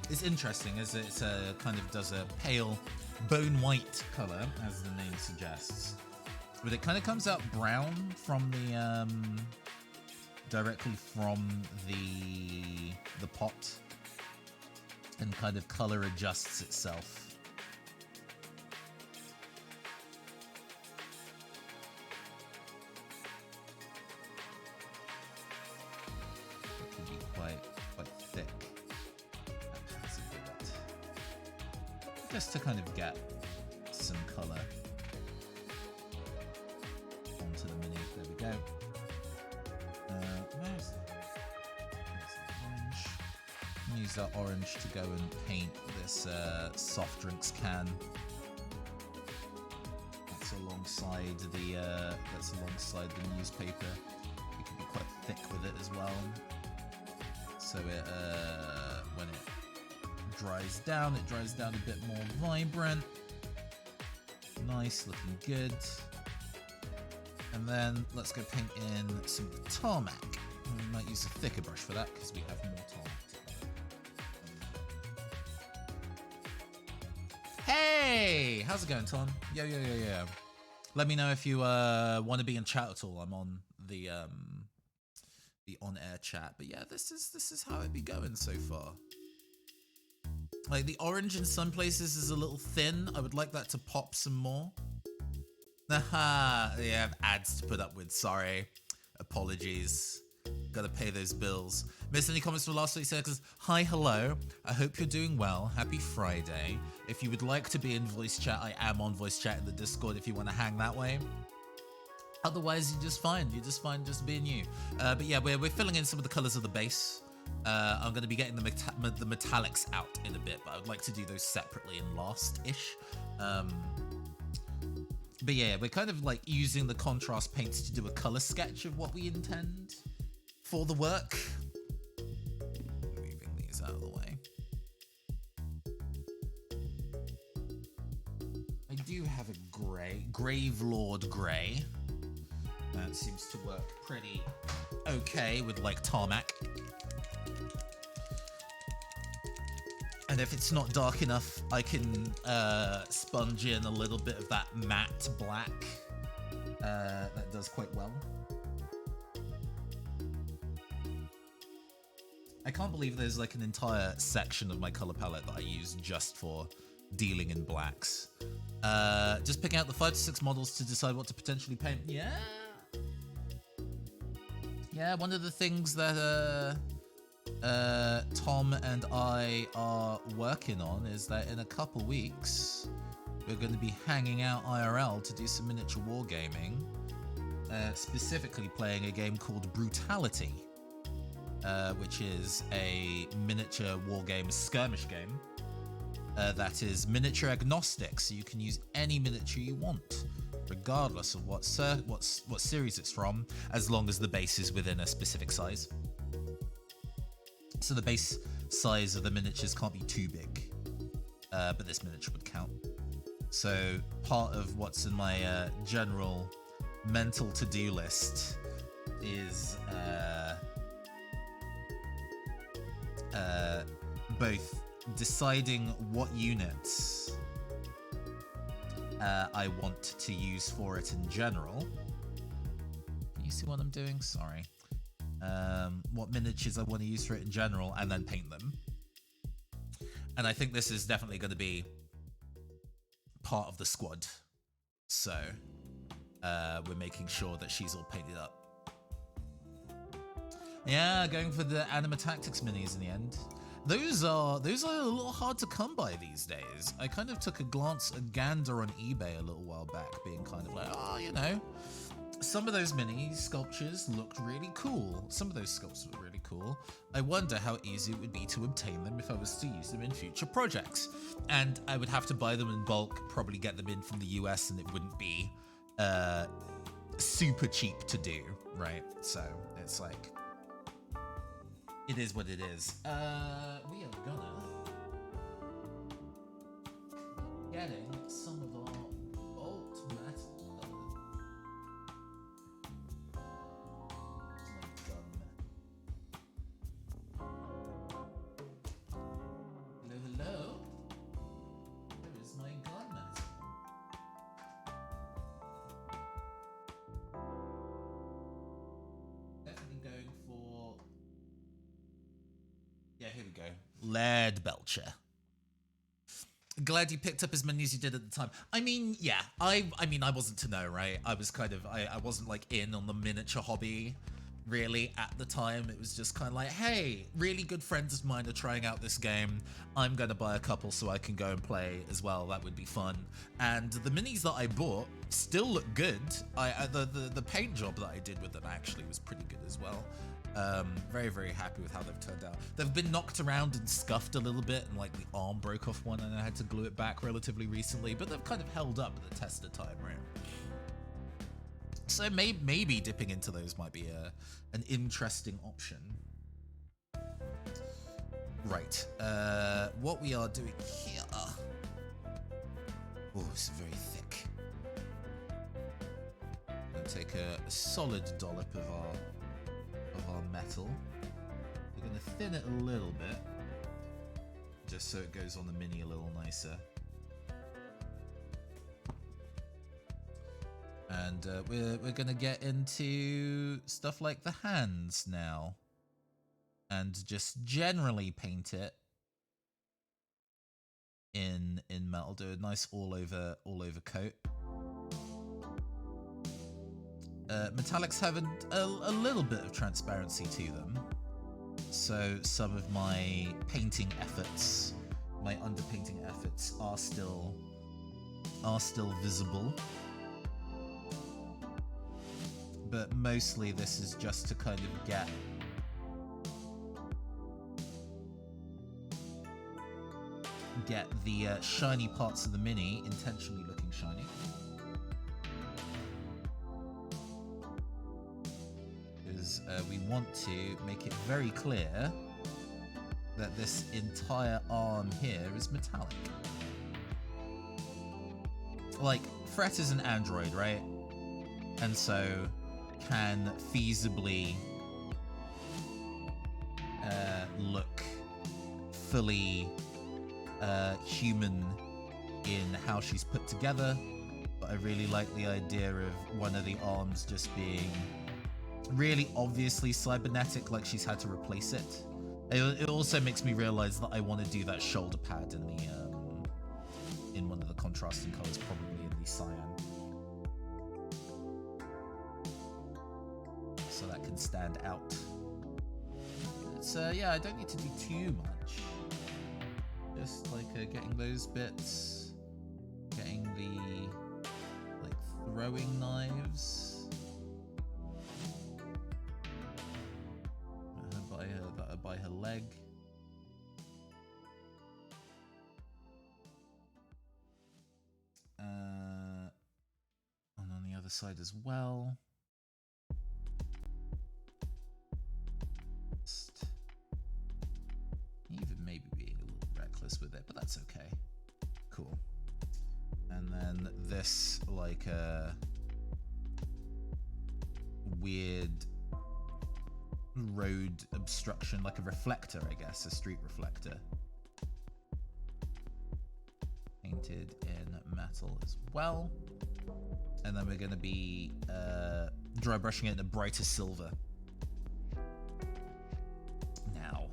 It's interesting as it kind of does a pale bone white color, as the name suggests, but it kind of comes out brown from the directly from the pot, and kind of color adjusts itself. It can be quite thick. Let's do that. Just to kind of get some color onto the mini. There we go. Where's the orange? I'm gonna use that orange to go and paint this soft drinks can. That's alongside the newspaper. It can be quite thick with it as well. So it when it dries down a bit more vibrant. Nice, looking good. And then let's go paint in some tarmac. We might use a thicker brush for that because we have more tarmac to go. Hey! How's it going, Tom? Yo. Let me know if you want to be in chat at all. I'm on the on-air chat. But yeah, this is how it be going so far. Like, the orange in some places is a little thin. I would like that to pop some more. Haha, yeah, I have ads to put up with, sorry. Apologies. Gotta pay those bills. Missed any comments from last week's circus? Hi, hello. I hope you're doing well. Happy Friday. If you would like to be in voice chat, I am on voice chat in the Discord if you want to hang that way. Otherwise, you're just fine. You're just fine just being you. But yeah, we're filling in some of the colors of the base. I'm going to be getting the metallics out in a bit, but I would like to do those separately and last-ish. But yeah, we're kind of like using the contrast paints to do a color sketch of what we intend for the work. Moving these out of the way. I do have a Grave Lord Grey. That seems to work pretty okay with like tarmac. And if it's not dark enough, I can sponge in a little bit of that matte black. That does quite well. I can't believe there's like an entire section of my color palette that I use just for dealing in blacks. Just picking out the 5 to 6 models to decide what to potentially paint. Yeah, one of the things that Tom and I are working on is that in a couple weeks we're going to be hanging out IRL to do some miniature wargaming, specifically playing a game called Brutality, which is a miniature wargame skirmish game that is miniature agnostic, so you can use any miniature you want regardless of what series it's from, as long as the base is within a specific size. So the base size of the miniatures can't be too big, but this miniature would count. So part of what's in my general mental to-do list is both deciding what units I want to use for it in general. Can you see what I'm doing? Sorry. What miniatures I want to use for it in general, and then paint them. And I think this is definitely going to be part of the squad. So we're making sure that she's all painted up. Yeah, going for the Anima Tactics minis in the end. Those are a little hard to come by these days. I kind of took a gander on eBay a little while back, being kind of like, oh, you know, some of those mini sculptures looked really cool. Some of those sculptures were really cool. I wonder how easy it would be to obtain them if I was to use them in future projects. And I would have to buy them in bulk, probably get them in from the US, and it wouldn't be super cheap to do, right? So it's like, it is what it is. We are gonna getting some of our bolt metal. Hello? Where is my gun metal? Definitely going for... Yeah, here we go. Lead Belcher. Glad you picked up as many as you did at the time. I mean, yeah, I mean, I wasn't to know, right? I was kind of, I wasn't like in on the miniature hobby really at the time. It was just kind of like, hey, really good friends of mine are trying out this game. I'm going to buy a couple so I can go and play as well. That would be fun. And the minis that I bought still look good. The paint job that I did with them actually was pretty good as well. Very, very happy with how they've turned out. They've been knocked around and scuffed a little bit, and like the arm broke off one and I had to glue it back relatively recently, but they've kind of held up the test of time, right? So maybe dipping into those might be an interesting option. Right, what we are doing here... Oh, it's very thick. I'm gonna take a solid dollop of our metal. We're going to thin it a little bit, just so it goes on the mini a little nicer. And we're going to get into stuff like the hands now, and just generally paint it in metal. Do a nice all over coat. Metallics have a little bit of transparency to them, so some of my painting efforts, my underpainting efforts, are still visible. But mostly this is just to kind of get the shiny parts of the mini intentionally looking shiny. We want to make it very clear that this entire arm here is metallic. Like, Fret is an android, right? And so can feasibly look fully human in how she's put together, but I really like the idea of one of the arms just being really obviously cybernetic, like she's had to replace it. It also makes me realize that I want to do that shoulder pad in the in one of the contrasting colors, probably in the cyan, so that can stand out. It's yeah, I don't need to do too much. Just like getting those bits, getting the like throwing knives. By her leg. And on the other side as well. Just even maybe being a little reckless with it, but that's okay. Cool. And then this, like a weird road obstruction, like a reflector, I guess, a street reflector. Painted in metal as well. And then we're going to be dry brushing it in a brighter silver. Now,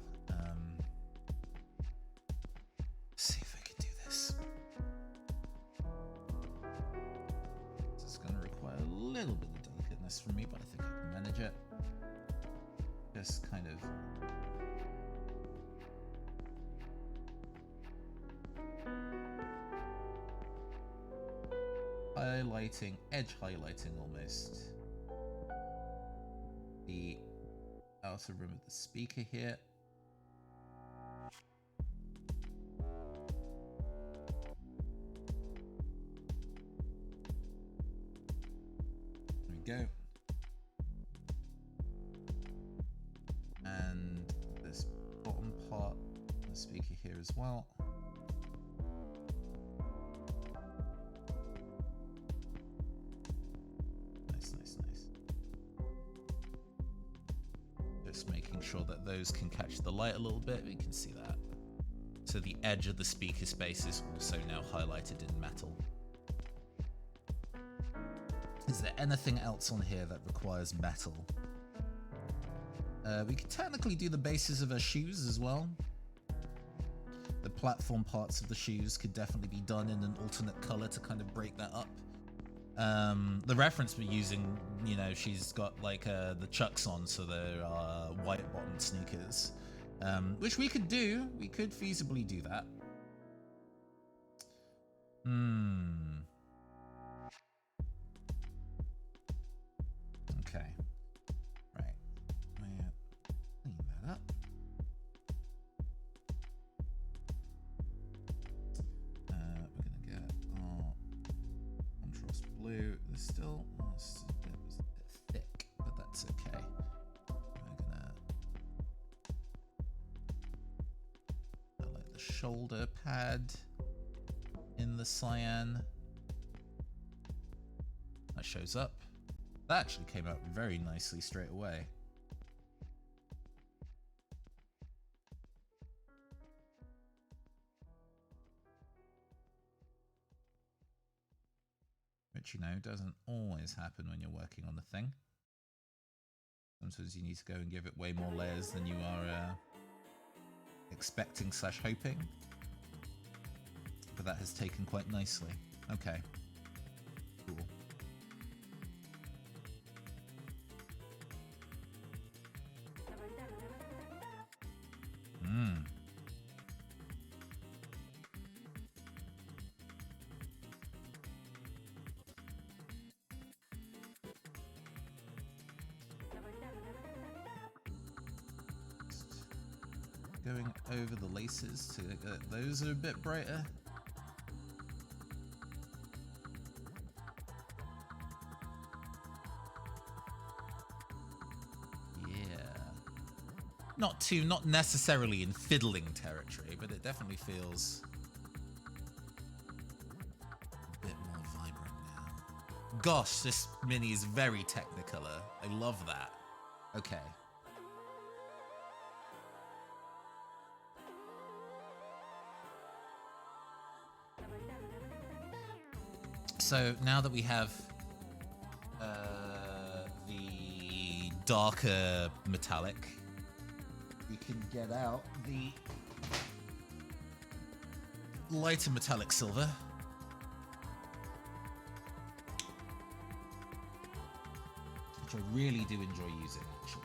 see if I can do this. This is going to require a little bit of delicateness from me, but I think I can manage it. Just kind of highlighting, edge highlighting almost, the outer rim of the speaker here. There we go. And this bottom part of the speaker here as well. Nice, nice, nice. Just making sure that those can catch the light a little bit. We can see that. So the edge of the speaker space is also now highlighted in metal. Is there anything else on here that requires metal? We could technically do the bases of her shoes as well. The platform parts of the shoes could definitely be done in an alternate color to kind of break that up. The reference we're using, you know, she's got like the Chucks on, so they're white bottom sneakers, which we could do. We could feasibly do that. Okay. Right. Clean that up. We're gonna get our contrast blue. There's still it's a bit thick, but that's okay. We're gonna highlight the shoulder pad in the cyan. That shows up. That actually came out very nicely straight away. Which, you know, doesn't always happen when you're working on the thing. Sometimes you need to go and give it way more layers than you are expecting / hoping. But that has taken quite nicely. Okay. Cool. Going over the laces to get those are a bit brighter. Not necessarily in fiddling territory, but it definitely feels a bit more vibrant now. Gosh, this mini is very Technicolor. I love that. Okay. So now that we have the darker metallic, we can get out the lighter metallic silver. Which I really do enjoy using, actually.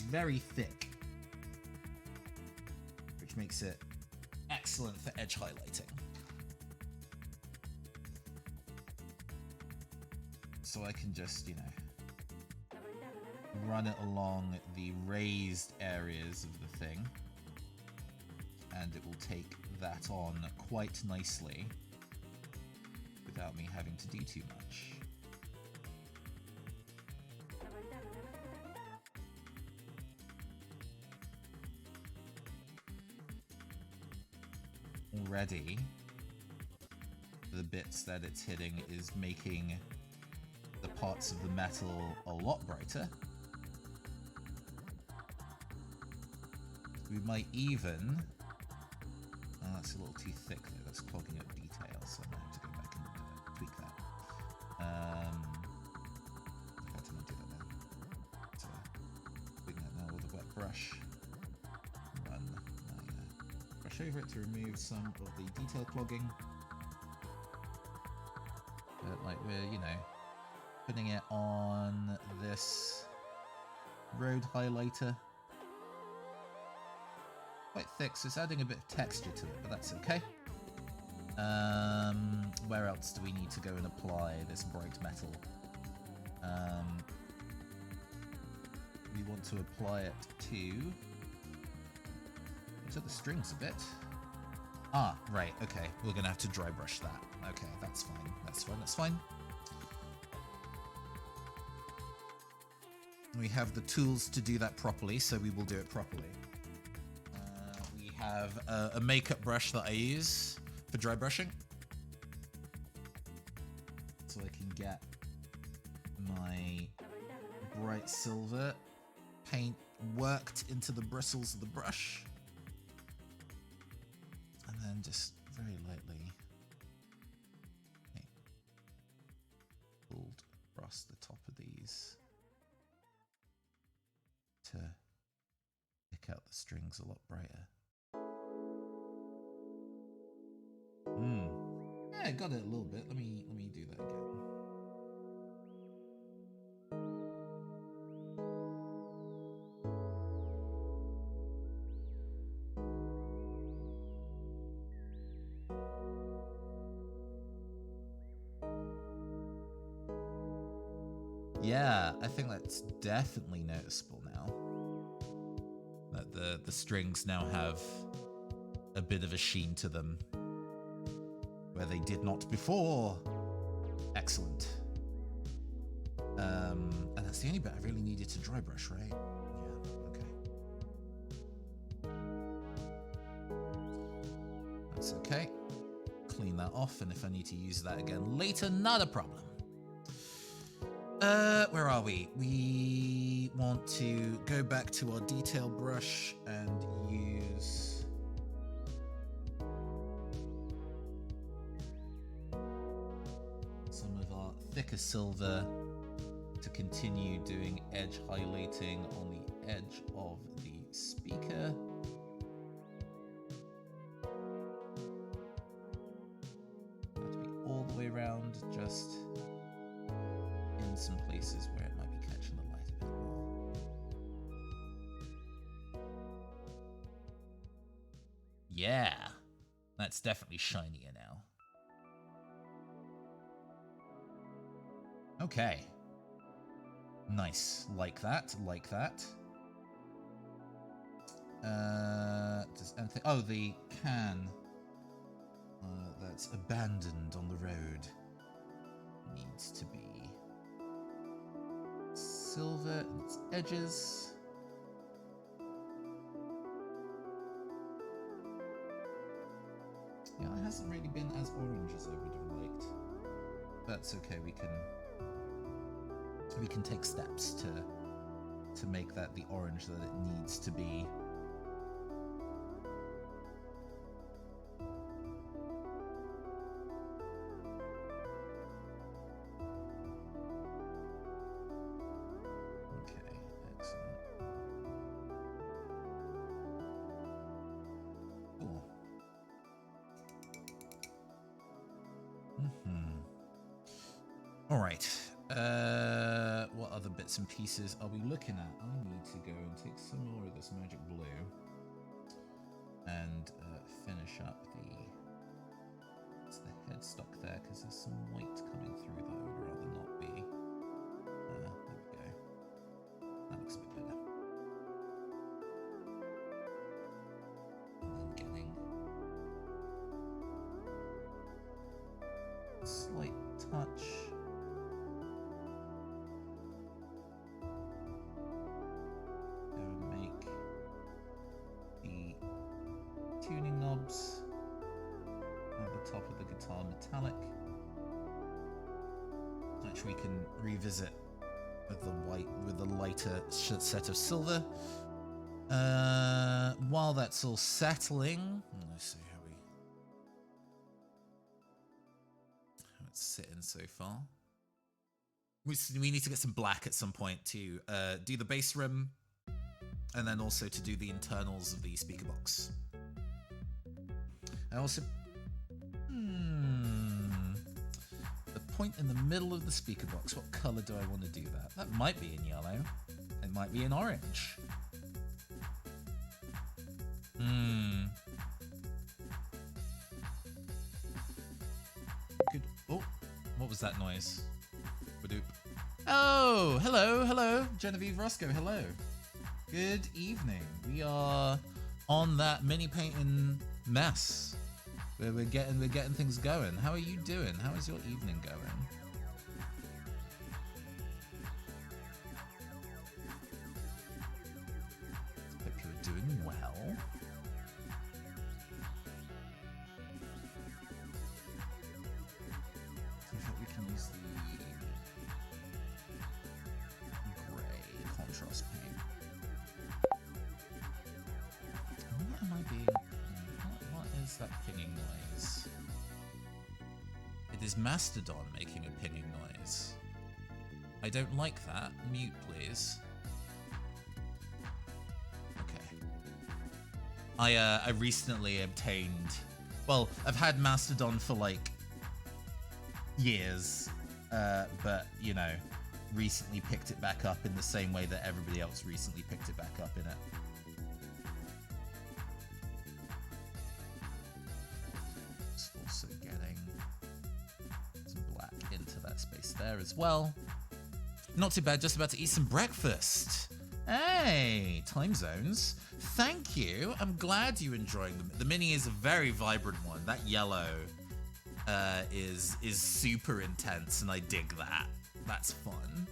Very thick. Which makes it excellent for edge highlighting. So I can just, you know, run it along the raised areas of the thing, and it will take that on quite nicely without me having to do too much. Already, the bits that it's hitting is making the parts of the metal a lot brighter. We might even... Oh, that's a little too thick though, that's clogging up details, so I'm going to have to go back and tweak that. In fact, I'm going to do that now. So, doing that now with a wet brush. Run my brush over it to remove some of the detail clogging. But like we're, you know, putting it on this road highlighter. Quite thick, so it's adding a bit of texture to it, but that's okay. Where else do we need to go and apply this bright metal? We want to apply it to the strings a bit. Ah, right, okay. We're gonna have to dry brush that. Okay, that's fine. That's fine, that's fine. We have the tools to do that properly, so we will do it properly. We have a makeup brush that I use for dry brushing. So I can get my bright silver paint worked into the bristles of the brush. And then just very lightly pulled across the top of these to pick out the strings a lot brighter. Yeah, I got it a little bit. Let me do that again. Yeah, I think that's definitely noticeable now. That the strings now have a bit of a sheen to them where they did not before. Excellent. And that's the only bit I really needed to dry brush, right? Yeah, okay. That's okay. Clean that off, and if I need to use that again later, not a problem. Where are we? We want to go back to our detail brush and use some of our thicker silver to continue doing edge highlighting on the edge of the speaker. Not to be all the way around, just in some places where it might be catching the light a bit more. Yeah, that's definitely shinier now. Okay. Nice. Like that, like that. Does anything... Oh, the can that's abandoned on the road needs to be silver in its edges. Yeah, it hasn't really been as orange as I would have liked. That's okay, we can take steps to make that the orange that it needs to be. Alright, what other bits and pieces are we looking at? I need to go and take some more of this magic blue and finish up the headstock there, because there's some white coming through that I would rather not be. There we go. That looks a bit better. And then getting a slight touch tuning knobs at the top of the guitar metallic, which we can revisit with the white, with the lighter set of silver. While that's all settling, let's see how it's sitting so far. We need to get some black at some point to do the bass rim, and then also to do the internals of the speaker box. I also... The point in the middle of the speaker box, what colour do I want to do that? That might be in yellow. It might be in orange. Good. Oh, what was that noise? Badoop. Oh, hello, hello, Genevieve Roscoe, hello. Good evening. We are on that mini painting mess. We're getting things going. How are you doing? How is your evening going? Hope you're doing well. I think we can use the grey contrast paint. What am I being? What is that pinging noise? It is Mastodon making a pinging noise. I don't like that. Mute, please. Okay. I recently obtained. Well, I've had Mastodon for like years, but you know, recently picked it back up in the same way that everybody else recently picked it back up in it. Just also getting some black into that space there as well. Not too bad, just about to eat some breakfast. Hey, time zones. Thank you. I'm glad you're enjoying them. The mini is a very vibrant one. That yellow is super intense, and I dig that. That's fun.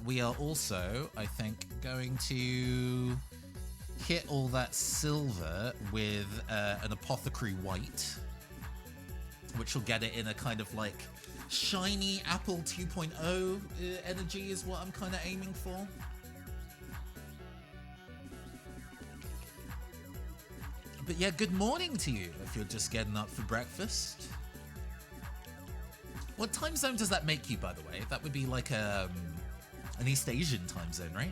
We are also, I think, going to hit all that silver with an apothecary white, which will get it in a kind of like shiny Apple 2.0 energy is what I'm kind of aiming for. But yeah, good morning to you if you're just getting up for breakfast. What time zone does that make you, by the way? That would be like an East Asian time zone, right?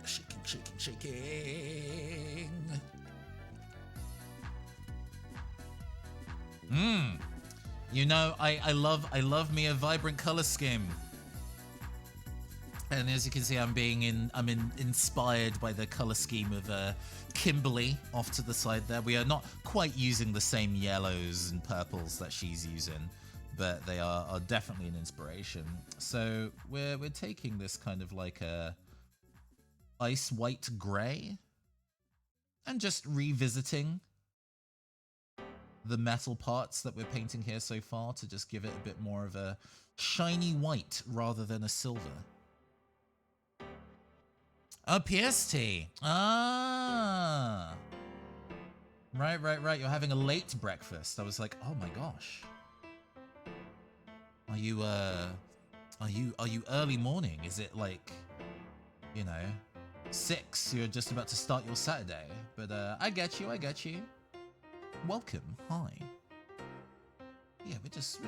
Shaking, shaking, shaking. You know, I love me a vibrant color scheme. And as you can see, I'm inspired by the color scheme of Kimberly off to the side there. We are not quite using the same yellows and purples that she's using, but they are definitely an inspiration. So we're taking this kind of like a ice white gray and just revisiting the metal parts that we're painting here so far to just give it a bit more of a shiny white rather than a silver. Oh, PST. Ah. Right. You're having a late breakfast. I was like, oh my gosh. Are you early morning? Is it like, you know, 6? You're just about to start your Saturday. But I get you. Welcome. Hi. Yeah, we're just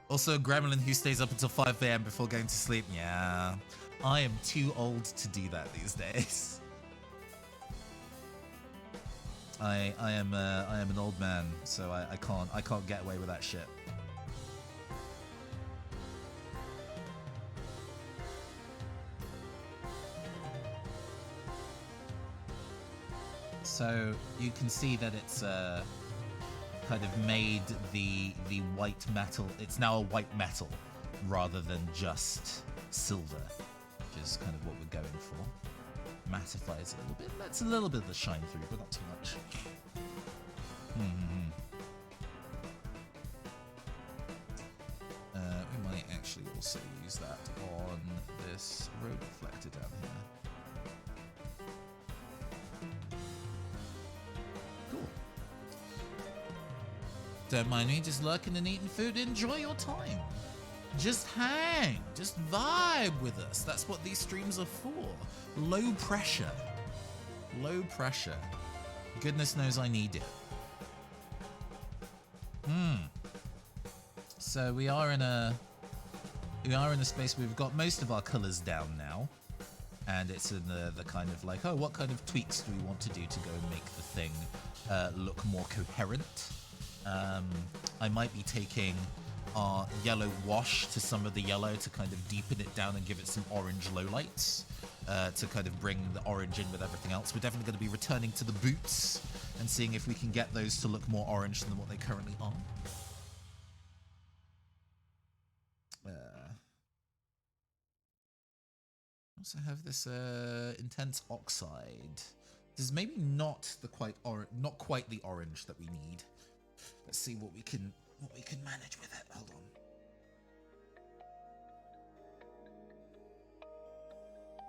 Also, a gremlin who stays up until 5 AM before going to sleep. Yeah, I am too old to do that these days. I am an old man, so I can't get away with that shit. So you can see that it's kind of made the white metal. It's now a white metal rather than just silver, which is kind of what we're going for. Mattifies it a little bit. Lets a little bit of the shine through, but not too much. We might actually also use that on this road reflector down here. Don't mind me, just lurking and eating food. Enjoy your time. Just hang. Just vibe with us. That's what these streams are for. Low pressure. Low pressure. Goodness knows I need it. So we are in a space where we've got most of our colors down now. And it's in the kind of like, oh, what kind of tweaks do we want to do to go and make the thing look more coherent? I might be taking our yellow wash to some of the yellow to kind of deepen it down and give it some orange lowlights to kind of bring the orange in with everything else. We're definitely going to be returning to the boots and seeing if we can get those to look more orange than what they currently are. Also have this intense oxide. This is maybe not the not quite the orange that we need. Let's see what we can manage with it. Hold on.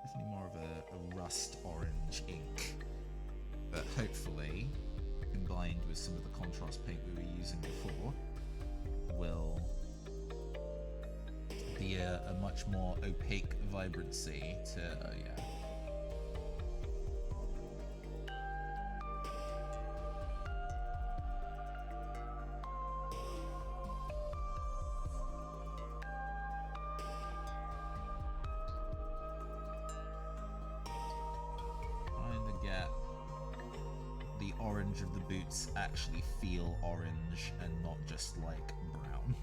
Definitely more of a rust orange ink, but hopefully combined with some of the contrast paint we were using before will be a much more opaque vibrancy to yeah. Trying to get the orange of the boots actually feel orange and not just like brown.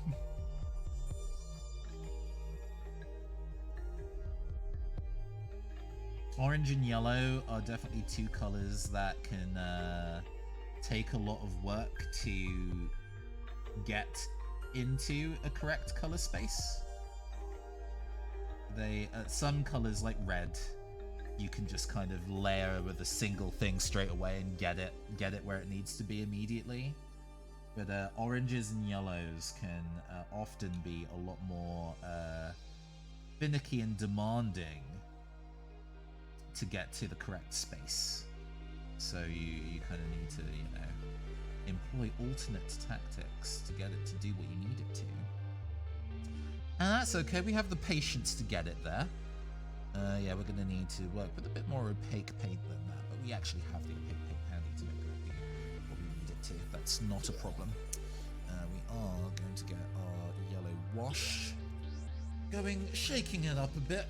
Orange and yellow are definitely two colors that can take a lot of work to get into a correct color space. Some colors like red, you can just kind of layer with a single thing straight away and get it where it needs to be immediately. But oranges and yellows can often be a lot more finicky and demanding to get to the correct space. So you kind of need to, employ alternate tactics to get it to do what you need it to. And that's okay, we have the patience to get it there. Yeah, we're going to need to work with a bit more opaque paint than that, but we actually have the opaque paint handy to make it what we need it to. That's not a problem. We are going to get our yellow wash going, shaking it up a bit.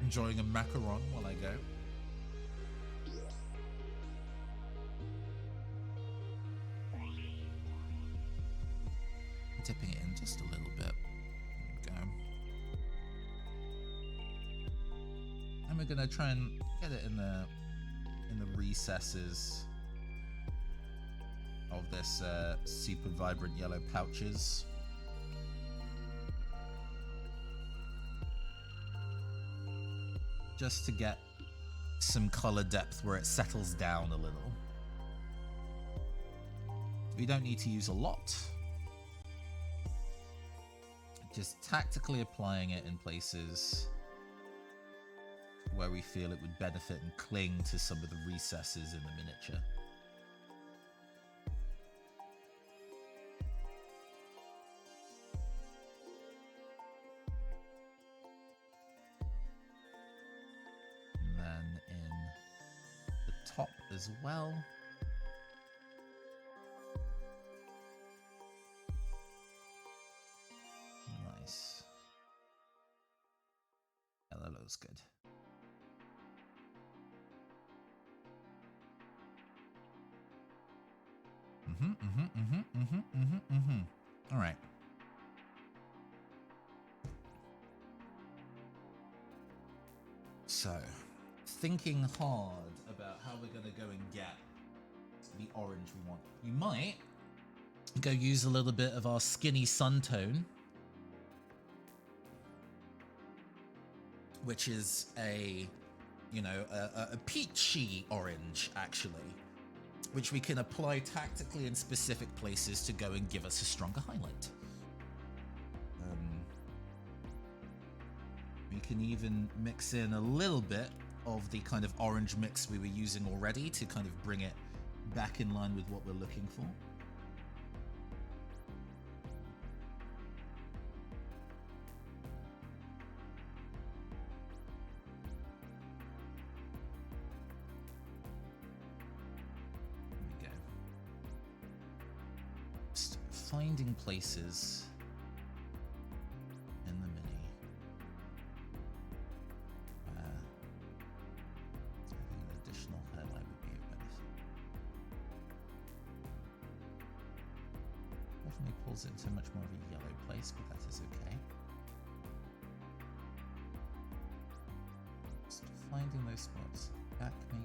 Enjoying a macaron while I go. Dipping it in just a little bit. There we go. And we're gonna try and get it in the recesses of this super vibrant yellow pouches. Just to get some color depth where it settles down a little. We don't need to use a lot. Just tactically applying it in places where we feel it would benefit and cling to some of the recesses in the miniature. Top as well. Nice. Yeah, that looks good. All right. So, thinking hard about how we're going to go and get the orange we want. We might go use a little bit of our skinny sun tone, which is a peachy orange, actually, which we can apply tactically in specific places to go and give us a stronger highlight. We can even mix in a little bit of the kind of orange mix we were using already to kind of bring it back in line with what we're looking for. There we go. Just finding places in the mini. definitely pulls it into much more of a yellow place, but that is okay. Just finding those spots back, maybe.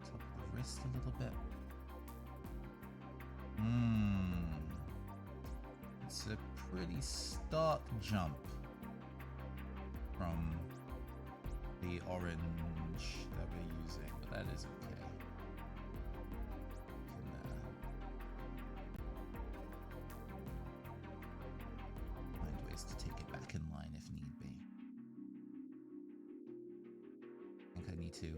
Top of the wrist a little bit. It's a pretty stark jump from the orange that we're using, but that is okay. We can find ways to take it back in line if need be. I think I need to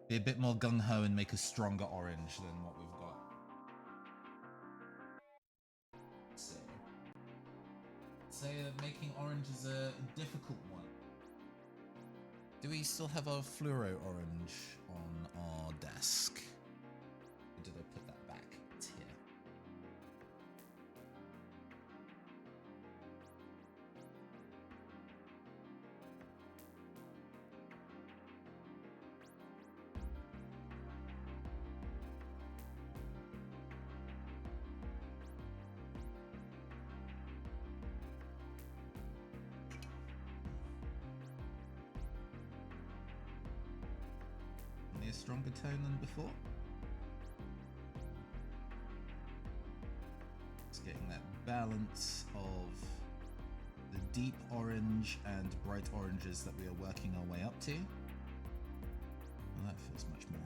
be a bit more gung-ho and make a stronger orange than what we've got. Say that making orange is a difficult one. Do we still have our fluoro orange on our desk? Or did I put that back? It's here. A stronger tone than before. Just getting that balance of the deep orange and bright oranges that we are working our way up to. Well, that feels much more.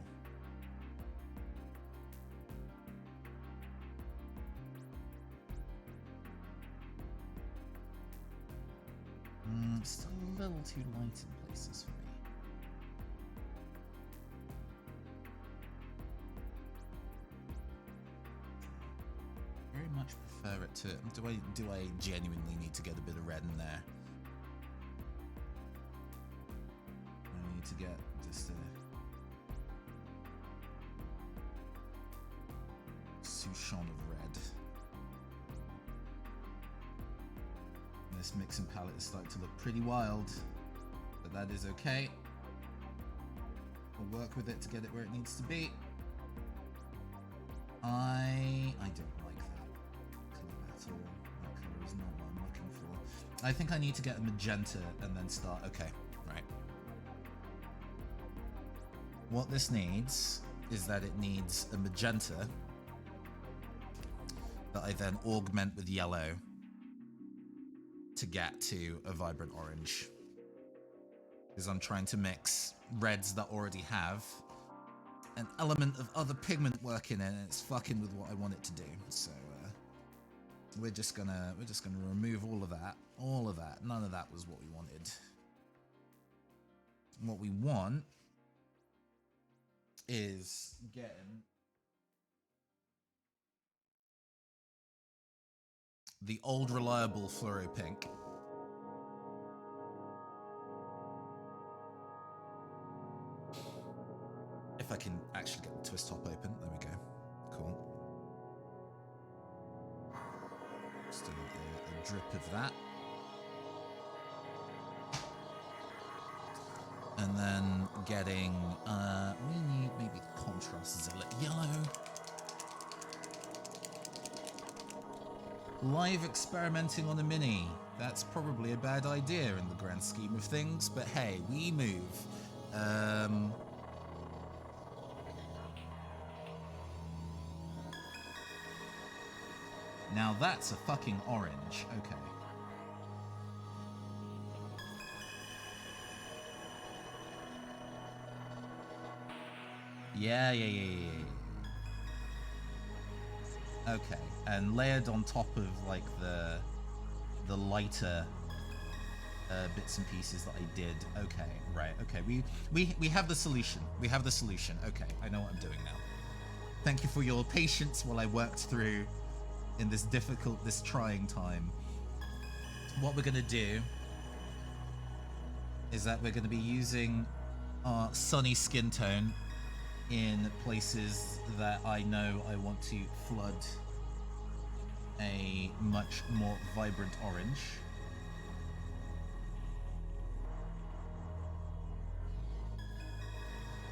Still a little too light in places for me. Very much prefer it to. Do I genuinely need to get a bit of red in there? I need to get just a souchon of red. And this mixing palette is starting to look pretty wild, but that is okay. We'll work with it to get it where it needs to be. I don't like that colour at all. That colour is not what I'm looking for. I think I need to get a magenta and then start. Okay, right. What this needs is that it needs a magenta that I then augment with yellow to get to a vibrant orange. Because I'm trying to mix reds that already have an element of other pigment working in it, and it's fucking with what I want it to do. So we're just gonna remove all of that. All of that. None of that was what we wanted. What we want is getting the old reliable fluoro pink. If I can actually get the twist top open, there we go. Cool. Just do a drip of that. And then getting, we need maybe the contrast is a little yellow. Live experimenting on a mini. That's probably a bad idea in the grand scheme of things, but hey, we move. Now that's a fucking orange. Okay. Yeah. Okay, and layered on top of like the lighter bits and pieces that I did. Okay, right. Okay, we have the solution. We have the solution. Okay, I know what I'm doing now. Thank you for your patience while I worked through in this difficult, this trying time. What we're gonna do is that we're gonna be using our sunny skin tone in places that I know I want to flood a much more vibrant orange.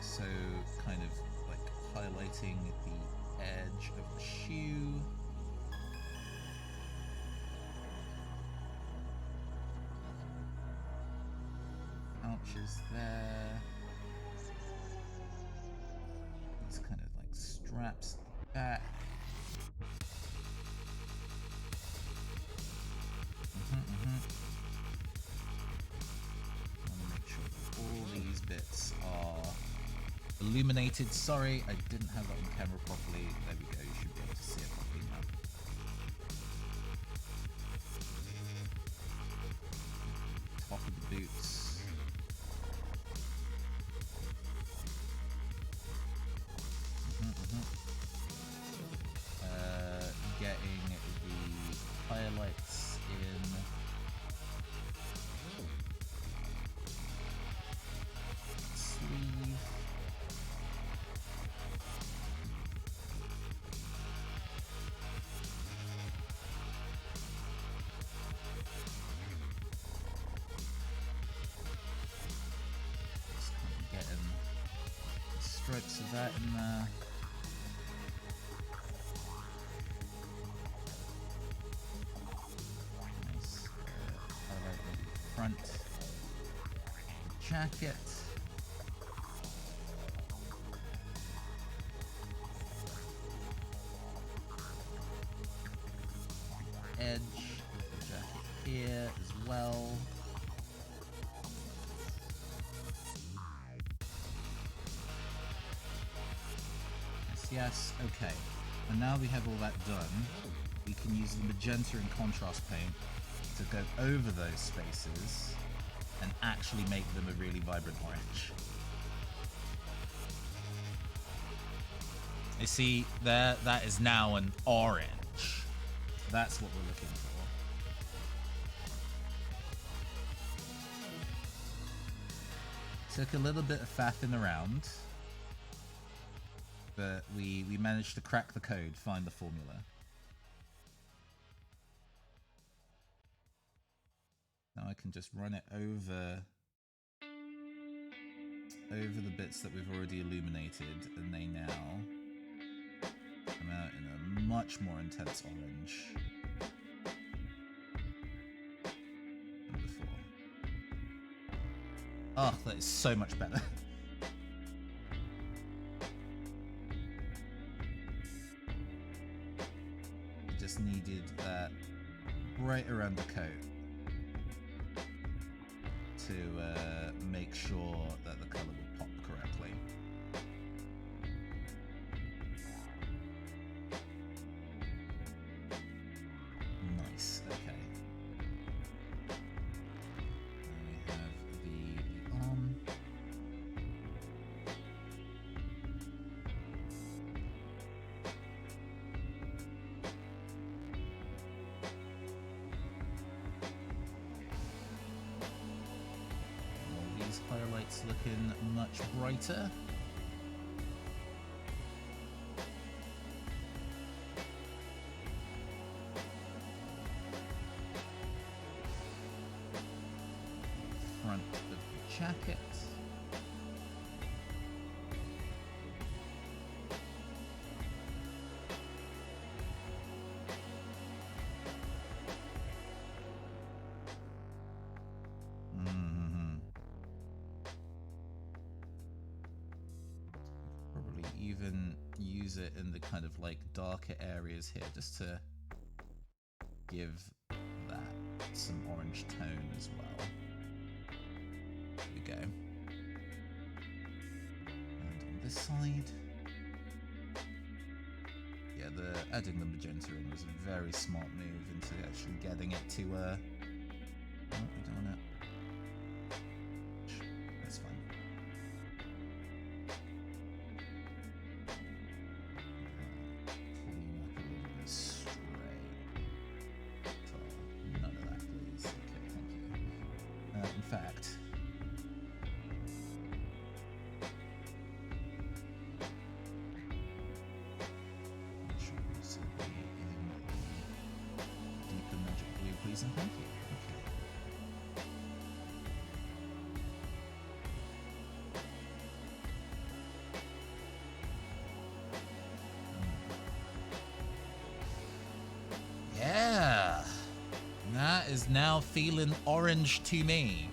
So kind of like highlighting the edge of the shoe. Pouches there. These kind of like straps at the back. I want to make sure that all these bits are illuminated. Sorry, I didn't have that on camera properly. There we go, you should be able to see it properly now. Top of the boots. Getting the highlights in sleeve. Just kind of getting the stripes of that in there. Front jacket. Edge of the jacket here as well. Yes, okay. And now we have all that done, we can use the magenta and contrast paint to go over those spaces and actually make them a really vibrant orange. You see, there, that is now an orange. That's what we're looking for. Took a little bit of faffing around, but we managed to crack the code, find the formula. Now I can just run it over the bits that we've already illuminated, and they now come out in a much more intense orange than before. Oh, that is so much better. I just needed that right around the coat to make sure that the color would pop correctly. Nice, okay. Now we have the arm. Highlights looking much brighter. Front of the jacket. Even use it in the kind of like darker areas here just to give that some orange tone as well. There we go. And on this side, yeah, adding the magenta in was a very smart move into actually getting it to oh, we don't want it. That's fine. In fact, please and thank you. Okay. Yeah, that is now feeling orange to me.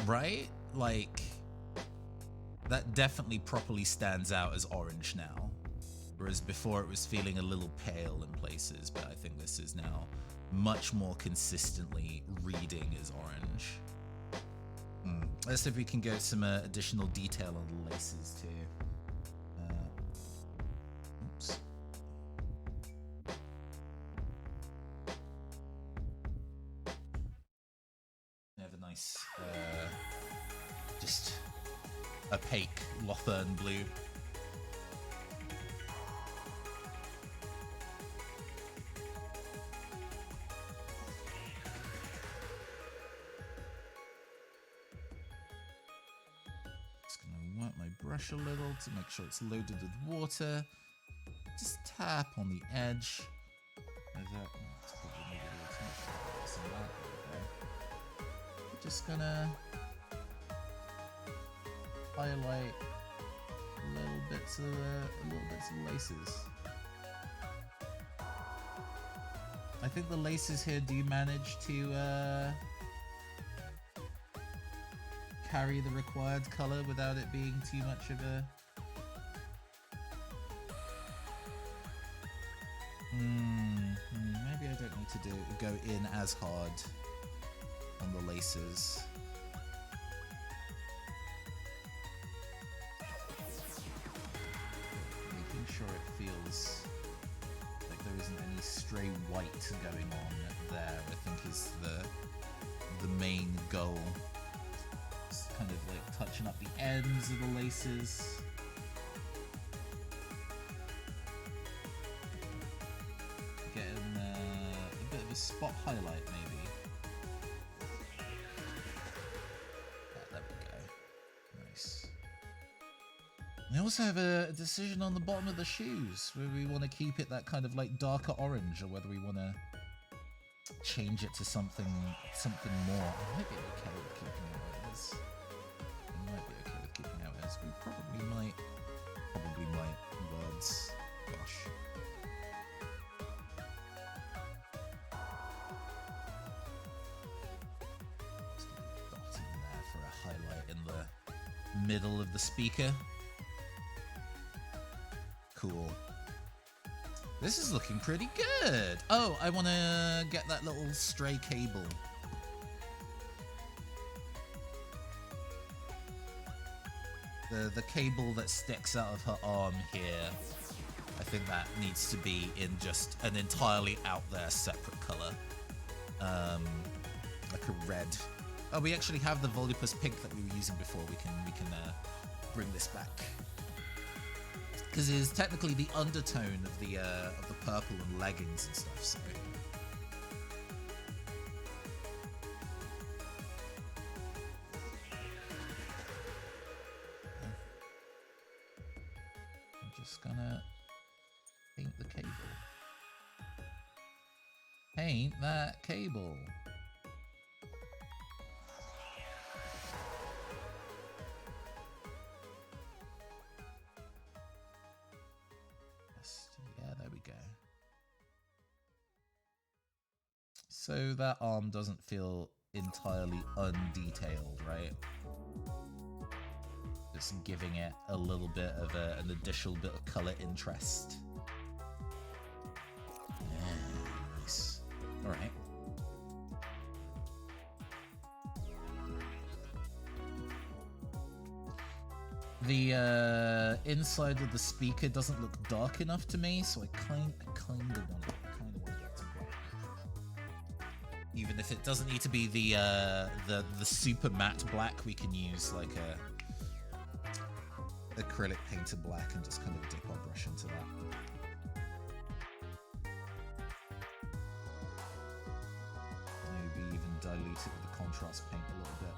Right? Like, that definitely properly stands out as orange now. Whereas before it was feeling a little pale in places, but I think this is now much more consistently reading as orange. Let's see if we can get some additional detail on the laces too. Oops. They have a nice, just opaque Lothern blue. Just gonna wipe my brush a little to make sure it's loaded with water. Just tap on the edge. Just gonna highlight little bits of laces. I think the laces here do manage to carry the required color without it being too much of a maybe I don't need to go in as hard on the laces. Making sure it feels like there isn't any stray white going on there, I think is the main goal. Just kind of like touching up the ends of the laces. Getting a bit of a spot highlight maybe. We also have a decision on the bottom of the shoes, where we want to keep it that kind of like darker orange, or whether we want to change it to something more. I might be okay with keeping it how it is. We probably might. Words. Gosh. Just a dot in there for a highlight in the middle of the speaker. Cool. This is looking pretty good. Oh, I want to get that little stray cable. The cable that sticks out of her arm here. I think that needs to be in just an entirely out there separate color. Like a red. Oh, we actually have the Volupus pink that we were using before. We can bring this back. Because it is technically the undertone of the purple and leggings and stuff, so. I'm just gonna paint the cable. Paint that cable. So that arm doesn't feel entirely undetailed, right? Just giving it a little bit of an additional bit of color interest. Yeah, nice. All right. The inside of the speaker doesn't look dark enough to me, so I kind of want it. Even if it doesn't need to be the super matte black, we can use like a acrylic painted black and just kind of dip our brush into that. Maybe even dilute it with the contrast paint a little bit.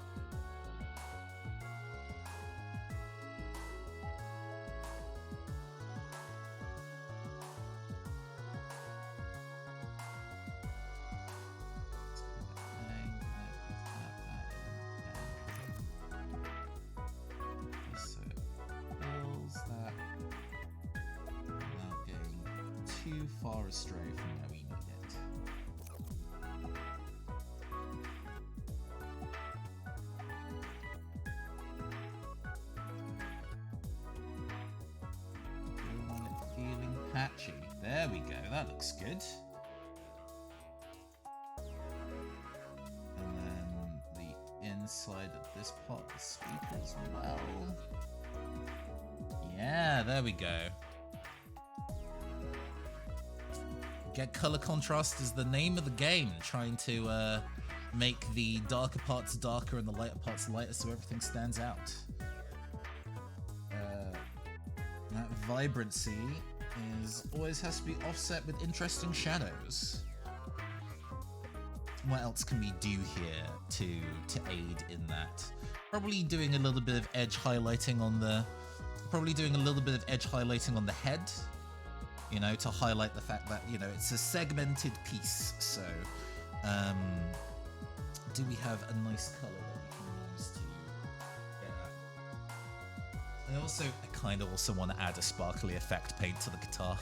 too far astray from where we need it. Don't want it feeling patchy. There we go, that looks good. And then the inside of this part of the speaker as well. Yeah, there we go. Get color contrast is the name of the game, trying to make the darker parts darker and the lighter parts lighter so everything stands out. That vibrancy always has to be offset with interesting shadows. What else can we do here to aid in that? Probably doing a little bit of edge highlighting on the head, you know, to highlight the fact that, you know, it's a segmented piece. So, do we have a nice color that we can use to get that? I kind of also want to add a sparkly effect paint to the guitar.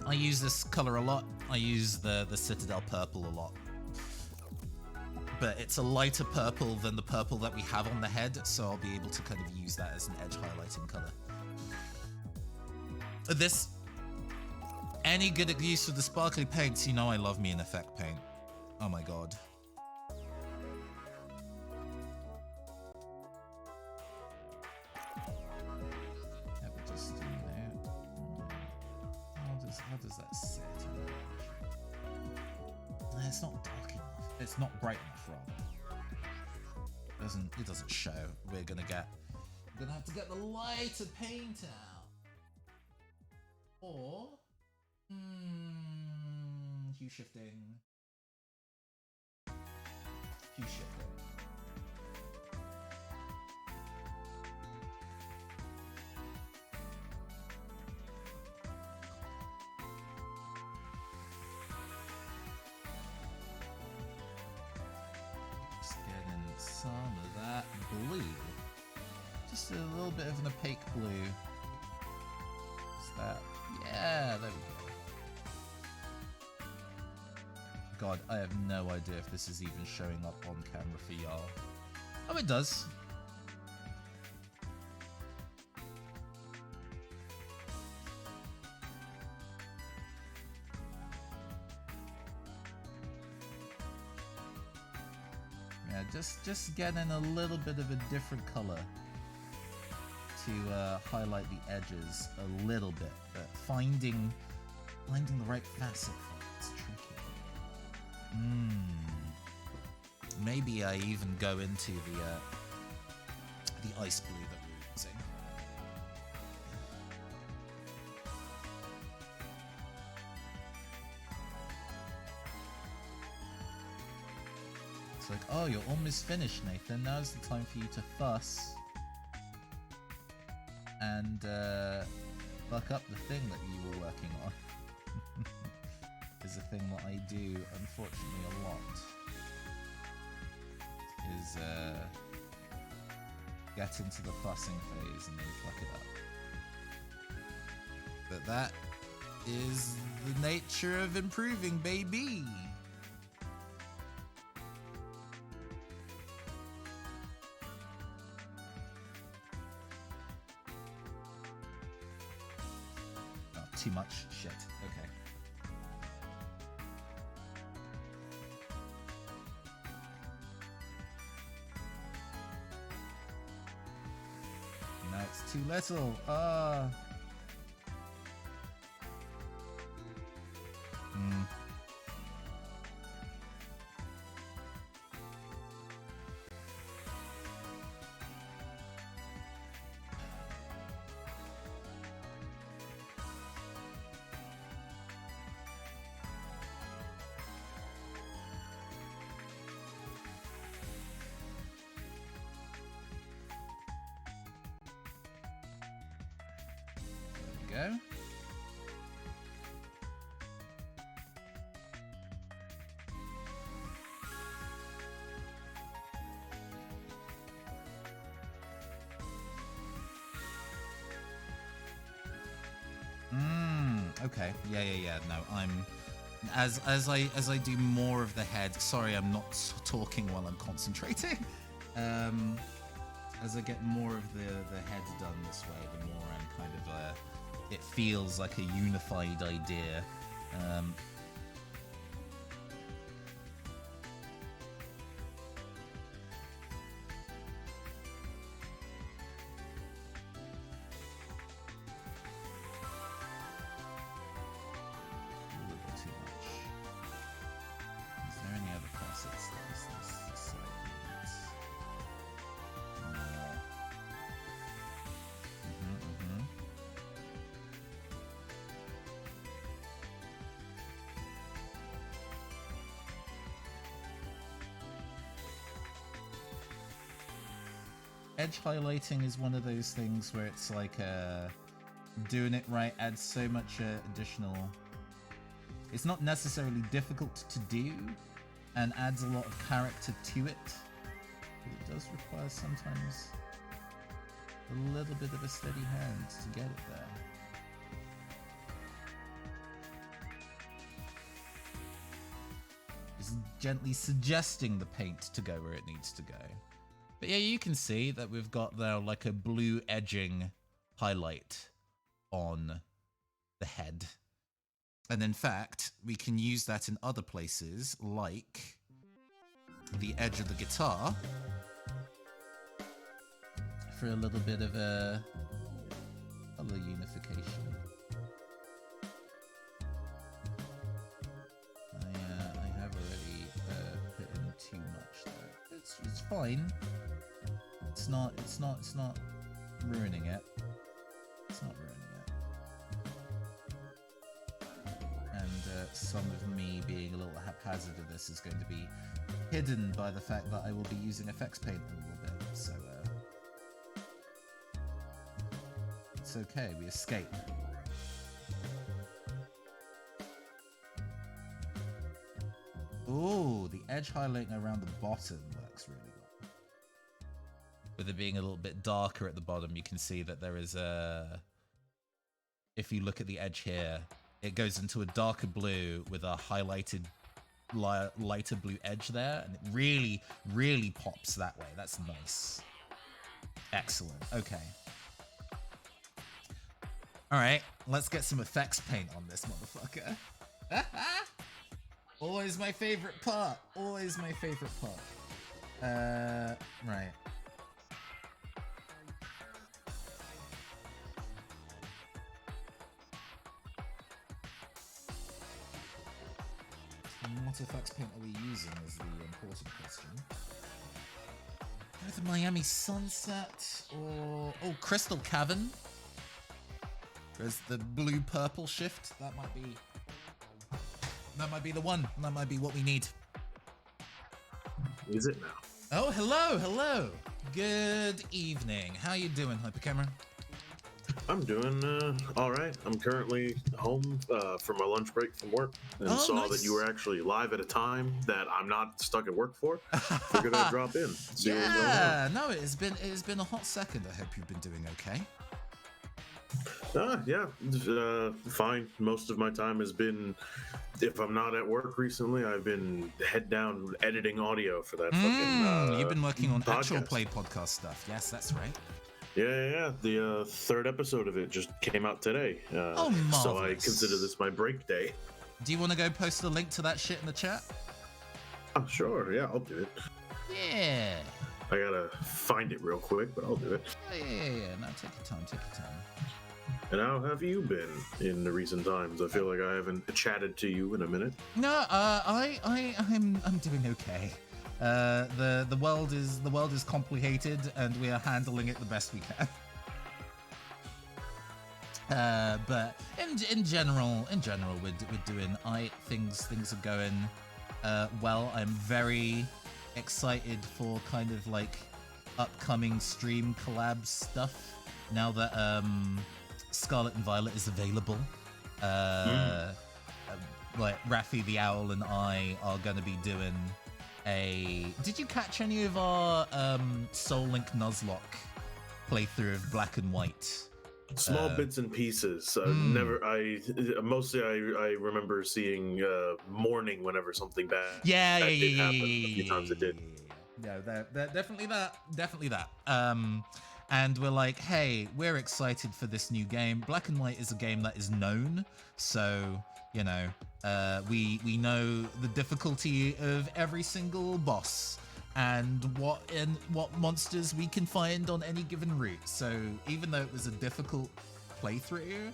I use this color a lot. I use the Citadel purple a lot. But it's a lighter purple than the purple that we have on the head, so I'll be able to kind of use that as an edge highlighting color. Any good use of the sparkly paints, you know I love me an effect paint. Oh my god. Yeah, we just do that. How does that sit? It's not dark enough. It's not bright enough, rather. It doesn't show. We're gonna have to get the lighter paint out. Or hue shifting. Hue shifting. Some of that blue. Just a little bit of an opaque blue. Is that? Yeah, there we go. God, I have no idea if this is even showing up on camera for y'all. Oh, it does. Just getting a little bit of a different color to highlight the edges a little bit, but finding the right facet for it's tricky. Maybe I even go into the ice blue that we're using. It's like, oh, you're almost finished, Nathan. Now's the time for you to fuss and fuck up the thing that you were working on. Is a thing that I do, unfortunately, a lot. Is get into the fussing phase and then fuck it up. But that is the nature of improving, baby. Too much shit. Okay. No, it's too little. Go. Okay. Yeah. No, I'm as I do more of the head. Sorry, I'm not talking while I'm concentrating. As I get more of the head done this way, the more I'm kind of it feels like a unified idea. Edge highlighting is one of those things where it's like doing it right adds so much additional. It's not necessarily difficult to do and adds a lot of character to it, but it does require sometimes a little bit of a steady hand to get it there. Just gently suggesting the paint to go where it needs to go. But yeah, you can see that we've got there like a blue edging highlight on the head. And in fact, we can use that in other places, like the edge of the guitar, for a little bit of a color unification. I have already put in too much there. It's fine. It's not ruining it. It's not ruining it. And some of me being a little haphazard of this is going to be hidden by the fact that I will be using effects paint a little bit. So it's okay. We escape. Ooh, the edge highlighting around the bottom works really well. With it being a little bit darker at the bottom, you can see that there is a... If you look at the edge here, it goes into a darker blue with a highlighted lighter blue edge there, and it really, really pops that way. That's nice. Excellent. Okay. Alright, let's get some effects paint on this motherfucker. Always my favorite part. Always my favorite part. Right. What effects paint are we using is the important question. Either Miami Sunset or... Oh, Crystal Cavern. There's the blue-purple shift. That might be... That might be the one. That might be what we need. Is it now? Oh, hello. Good evening. How you doing, Hypercamera? I'm doing all right. I'm currently home for my lunch break from work and saw nice. that you were actually live at a time that I'm not stuck at work for. Figured I'd drop in. See what's going on. No, it has been a hot second. I hope you've been doing okay. Yeah, fine. Most of my time has been, if I'm not at work recently, I've been head down editing audio for that fucking you've been working on podcast. actual play podcast stuff. Yes, that's right. Yeah. The third episode of it just came out today. Marvelous. So I consider this my break day. Do you want to go post a link to that shit in the chat? Oh, sure. Yeah, I'll do it. Yeah. I gotta find it real quick, but I'll do it. Yeah. No, take your time. And how have you been in the recent times? I feel like I haven't chatted to you in a minute. No, I'm doing okay. The world is complicated, and we are handling it the best we can. But in general, we're doing things are going well. I'm very excited for kind of like upcoming stream collab stuff now that Scarlet and Violet is available. Like Raffi the Owl and I are going to be doing a... Did you catch any of our Soul Link Nuzlocke playthrough of Black and White? Small bits and pieces. Never. I remember seeing mourning whenever something bad did happen. A few times it did. No, definitely that. And we're like, hey, we're excited for this new game. Black and White is a game that is known, so you know, we know the difficulty of every single boss and what monsters we can find on any given route. So even though it was a difficult playthrough,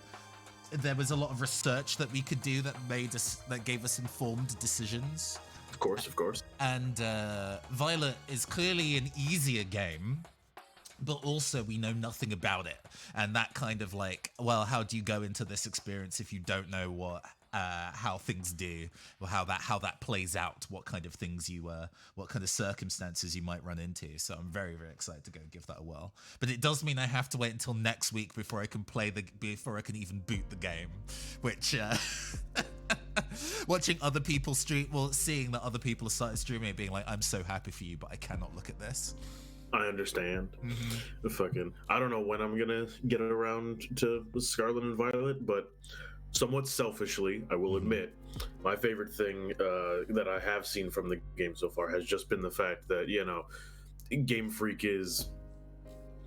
there was a lot of research that we could do that gave us informed decisions. Of course. And Violet is clearly an easier game, but also we know nothing about it. And that kind of like, well, how do you go into this experience if you don't know how things do, or how that plays out, what kind of things what kind of circumstances you might run into. So I'm very, very excited to go give that a whirl. But it does mean I have to wait until next week before I can before I can even boot the game, which watching other people seeing that other people have started streaming it, being like, I'm so happy for you, but I cannot look at this. I understand. I don't know when I'm gonna get around to Scarlet and Violet, but somewhat selfishly, I will admit, my favorite thing that I have seen from the game so far has just been the fact that, you know, Game Freak is,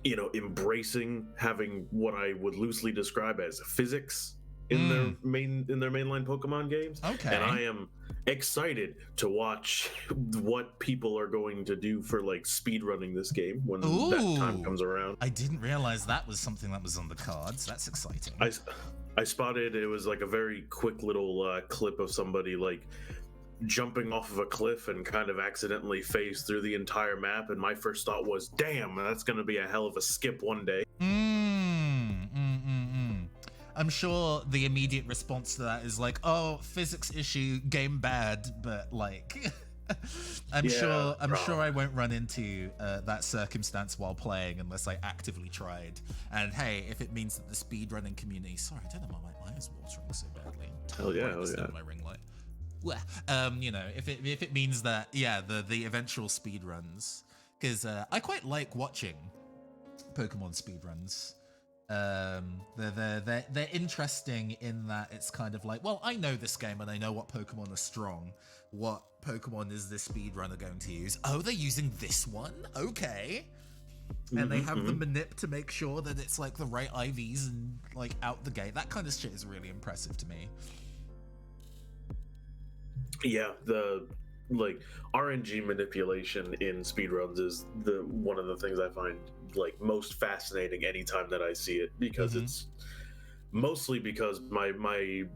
you know, embracing having what I would loosely describe as physics in their mainline Pokemon games. Okay. And I am excited to watch what people are going to do for like speed running this game when that time comes around. I didn't realize that was something that was on the cards. That's exciting. I spotted it was like a very quick little clip of somebody like jumping off of a cliff and kind of accidentally phased through the entire map, and my first thought was, damn, that's gonna be a hell of a skip one day. I'm sure the immediate response to that is like, oh, physics issue, game bad, but like I'm sure I won't run into that circumstance while playing unless I actively tried. And hey, if it means that the speedrunning community, sorry, I don't know why my eye's watering so badly. Hell yeah. My ring light. Well, you know, if it means that, yeah, the eventual speedruns, because I quite like watching Pokemon speedruns. They're interesting in that it's kind of like, well, I know this game and I know what Pokemon are strong. What Pokemon is this speedrunner going to use? Oh, they're using this one? Okay. And they have the manip to make sure that it's like the right IVs and like out the gate. That kind of shit is really impressive to me. Yeah, the like RNG manipulation in speedruns is one of the things I find like most fascinating anytime that I see it, because it's mostly because my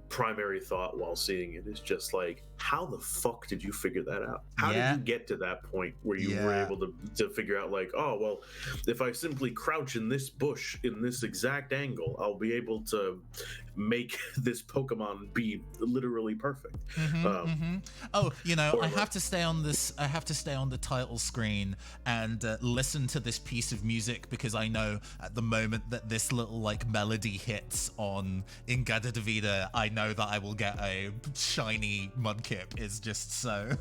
primary thought while seeing it is just like, how the fuck did you figure that out? How did you get to that point where you were able to figure out like, oh, well, if I simply crouch in this bush in this exact angle, I'll be able to make this Pokemon be literally perfect. Oh, you know, I have to stay on the title screen and listen to this piece of music, because I know at the moment that this little like melody hits on Ingada Davida, I know that I will get a shiny Mudkip. Is just so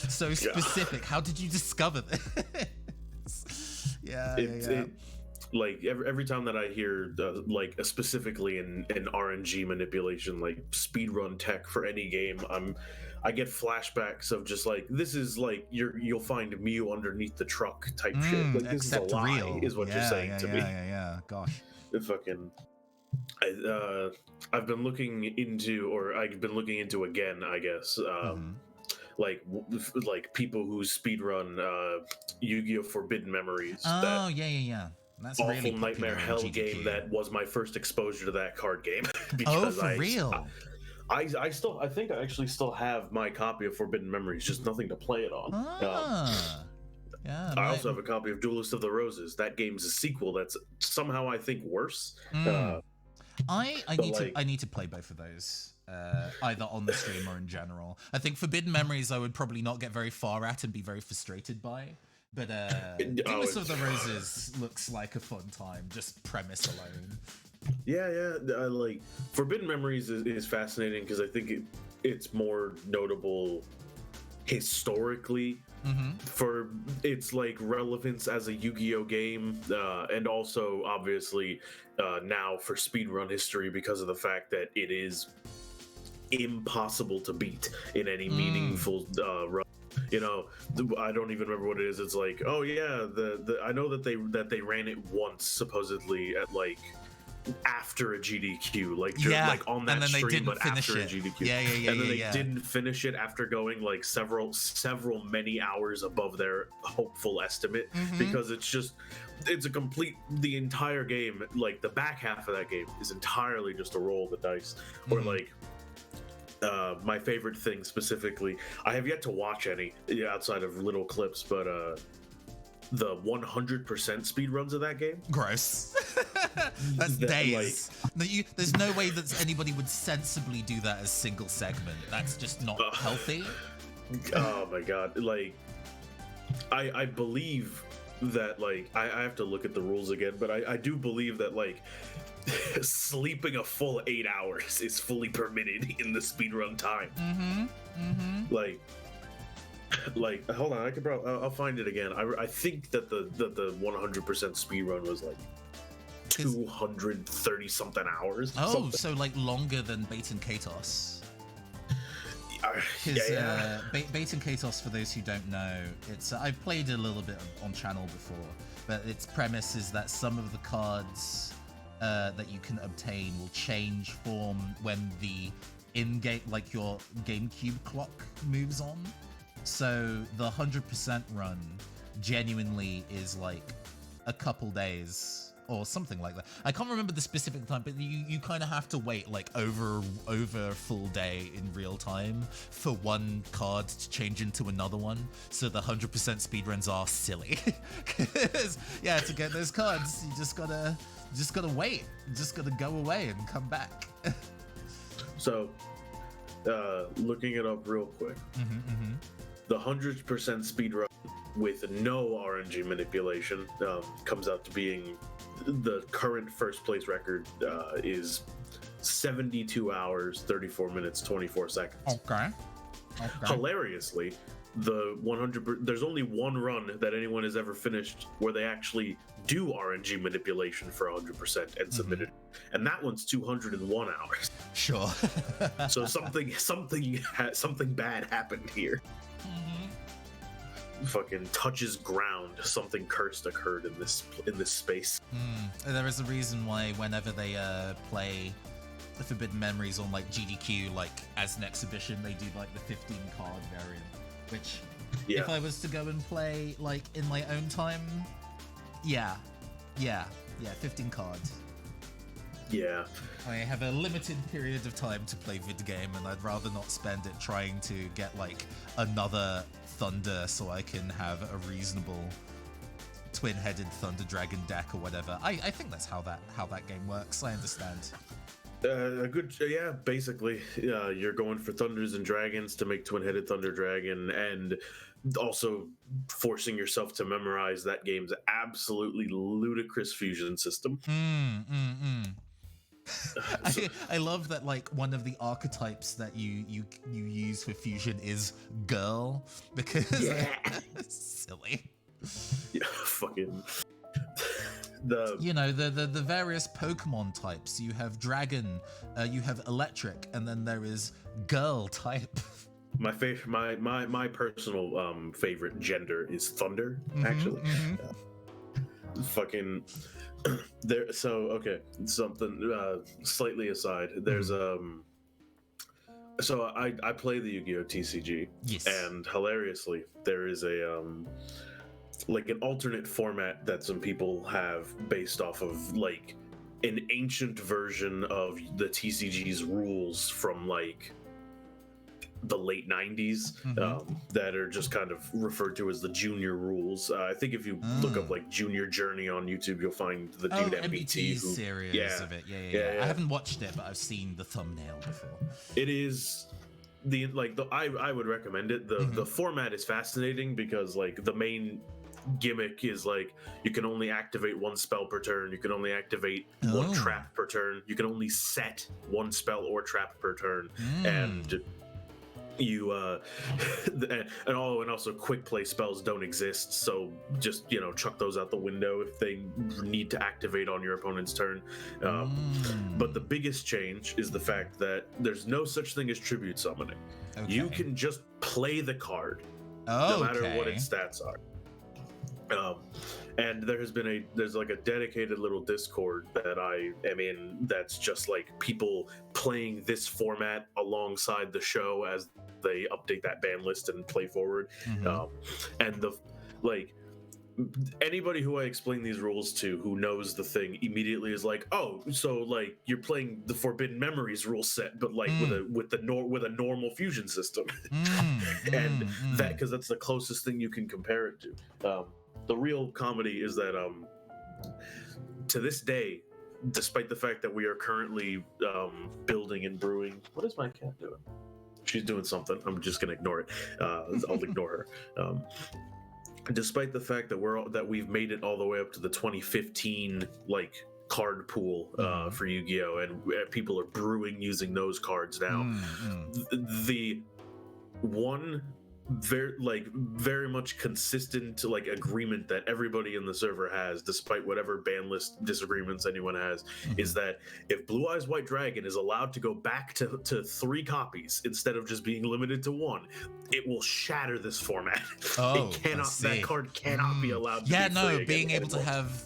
specific. How did you discover this? Like every time that I hear like specifically in RNG manipulation, like speedrun tech for any game, I get flashbacks of just like, this is like you'll find Mew underneath the truck type shit. Like, this is a lie, real. Is what you're saying to me. Yeah. Gosh. It fucking. I've been looking into again, I guess. Like people who speedrun Yu-Gi-Oh! Forbidden Memories. Oh, yeah. That's awful really nightmare hell GDQ. game that was my first exposure to that card game. Oh, for real? I think I actually still have my copy of Forbidden Memories, just nothing to play it on. Yeah, I also have a copy of Duelist of the Roses. That game's a sequel that's somehow, I think, worse. I need to play both of those, either on the stream or in general. I think Forbidden Memories I would probably not get very far at and be very frustrated by. But Duelist of the Roses looks like a fun time, just premise alone. Yeah. Like Forbidden Memories is fascinating because I think it's more notable historically for its like relevance as a Yu-Gi-Oh game, and also obviously now for speedrun history because of the fact that it is impossible to beat in any meaningful run. You know, I don't even remember what it is. It's like, oh yeah, I know that they ran it once supposedly at like after a GDQ, like on that stream, but after a GDQ. And then they didn't finish it after going like several many hours above their hopeful estimate, because it's a complete, the entire game, like the back half of that game is entirely just a roll of the dice. Or like my favorite thing specifically, I have yet to watch any outside of little clips, but the 100% speed runs of that game. Gross. That's days. Like, there's no way that anybody would sensibly do that as single segment. That's just not healthy. Oh my god. Like, I believe that, like, I have to look at the rules again, but I do believe that, like, sleeping a full 8 hours is fully permitted in the speedrun time. Like, hold on, I could probably, I'll find it again. I think that the 100% speed run was like 230 something hours. Oh, something. So like longer than Bait and Katos. Yeah. Bait and Katos, for those who don't know, it's I've played a little bit on channel before, but its premise is that some of the cards that you can obtain will change form when the in-game, like your GameCube clock moves on. So the 100% run genuinely is like a couple days or something like that. I can't remember the specific time, but you kind of have to wait like over a full day in real time for one card to change into another one. So the 100% speedruns are silly. 'Cause, yeah, to get those cards, you just gotta wait. You just gotta go away and come back. So, looking it up real quick. The 100% speedrun with no RNG manipulation comes out to being, the current first place record is 72 hours, 34 minutes, 24 seconds. Okay. Hilariously, the 100, there's only one run that anyone has ever finished where they actually do RNG manipulation for 100% and submit it, and that one's 201 hours. Sure. So something bad happened here. Fucking touches ground. Something cursed occurred in this space. There is a reason why whenever they play the Forbidden Memories on like GDQ, like as an exhibition, they do like the 15 card variant. Which, if I was to go and play like in my own time, yeah, 15 cards. Yeah. I have a limited period of time to play vid game, and I'd rather not spend it trying to get like another Thunder so I can have a reasonable twin-headed Thunder Dragon deck or whatever. I think that's how that game works. I understand. Basically, you're going for Thunders and Dragons to make twin-headed Thunder Dragon, and also forcing yourself to memorize that game's absolutely ludicrous fusion system. I love that, like, one of the archetypes that you use for fusion is girl, because silly. Yeah, fucking the various Pokemon types. You have dragon, you have electric, and then there is girl type. My personal favorite gender is Thunder, actually. Fucking there. So okay, something slightly aside. There's so I play the Yu-Gi-Oh TCG, yes, and hilariously there is a like an alternate format that some people have based off of like an ancient version of the TCG's rules from like the late 90s that are just kind of referred to as the junior rules. I think if you look up like Junior Journey on YouTube, you'll find the dude MBT who, series of it. Yeah. I haven't watched it, but I've seen the thumbnail before. It is I would recommend it. The format is fascinating because like the main gimmick is like you can only activate one spell per turn, you can only activate one trap per turn, you can only set one spell or trap per turn, and you and also quick play spells don't exist, so just chuck those out the window if they need to activate on your opponent's turn. But the biggest change is the fact that there's no such thing as tribute summoning. Okay. You can just play the card no matter what its stats are. And there's like a dedicated little Discord that I am in that's just like people playing this format alongside the show as they update that ban list and play forward. And anybody who I explain these rules to who knows the thing immediately is like, oh, so like you're playing the Forbidden Memories rule set, but like with a normal fusion system. And that, because that's the closest thing you can compare it to. The real comedy is that to this day, despite the fact that we are currently building and brewing, what is my cat doing? She's doing something. I'm just gonna ignore it. I'll ignore her. Despite the fact that we've made it all the way up to the 2015 like card pool for Yu-Gi-Oh, and people are brewing using those cards now. The one very much consistent like agreement that everybody in the server has, despite whatever ban list disagreements anyone has, is that if Blue Eyes White Dragon is allowed to go back to 3 copies instead of just being limited to 1, it will shatter this format. It cannot. That card cannot be allowed to be free being able anymore. to have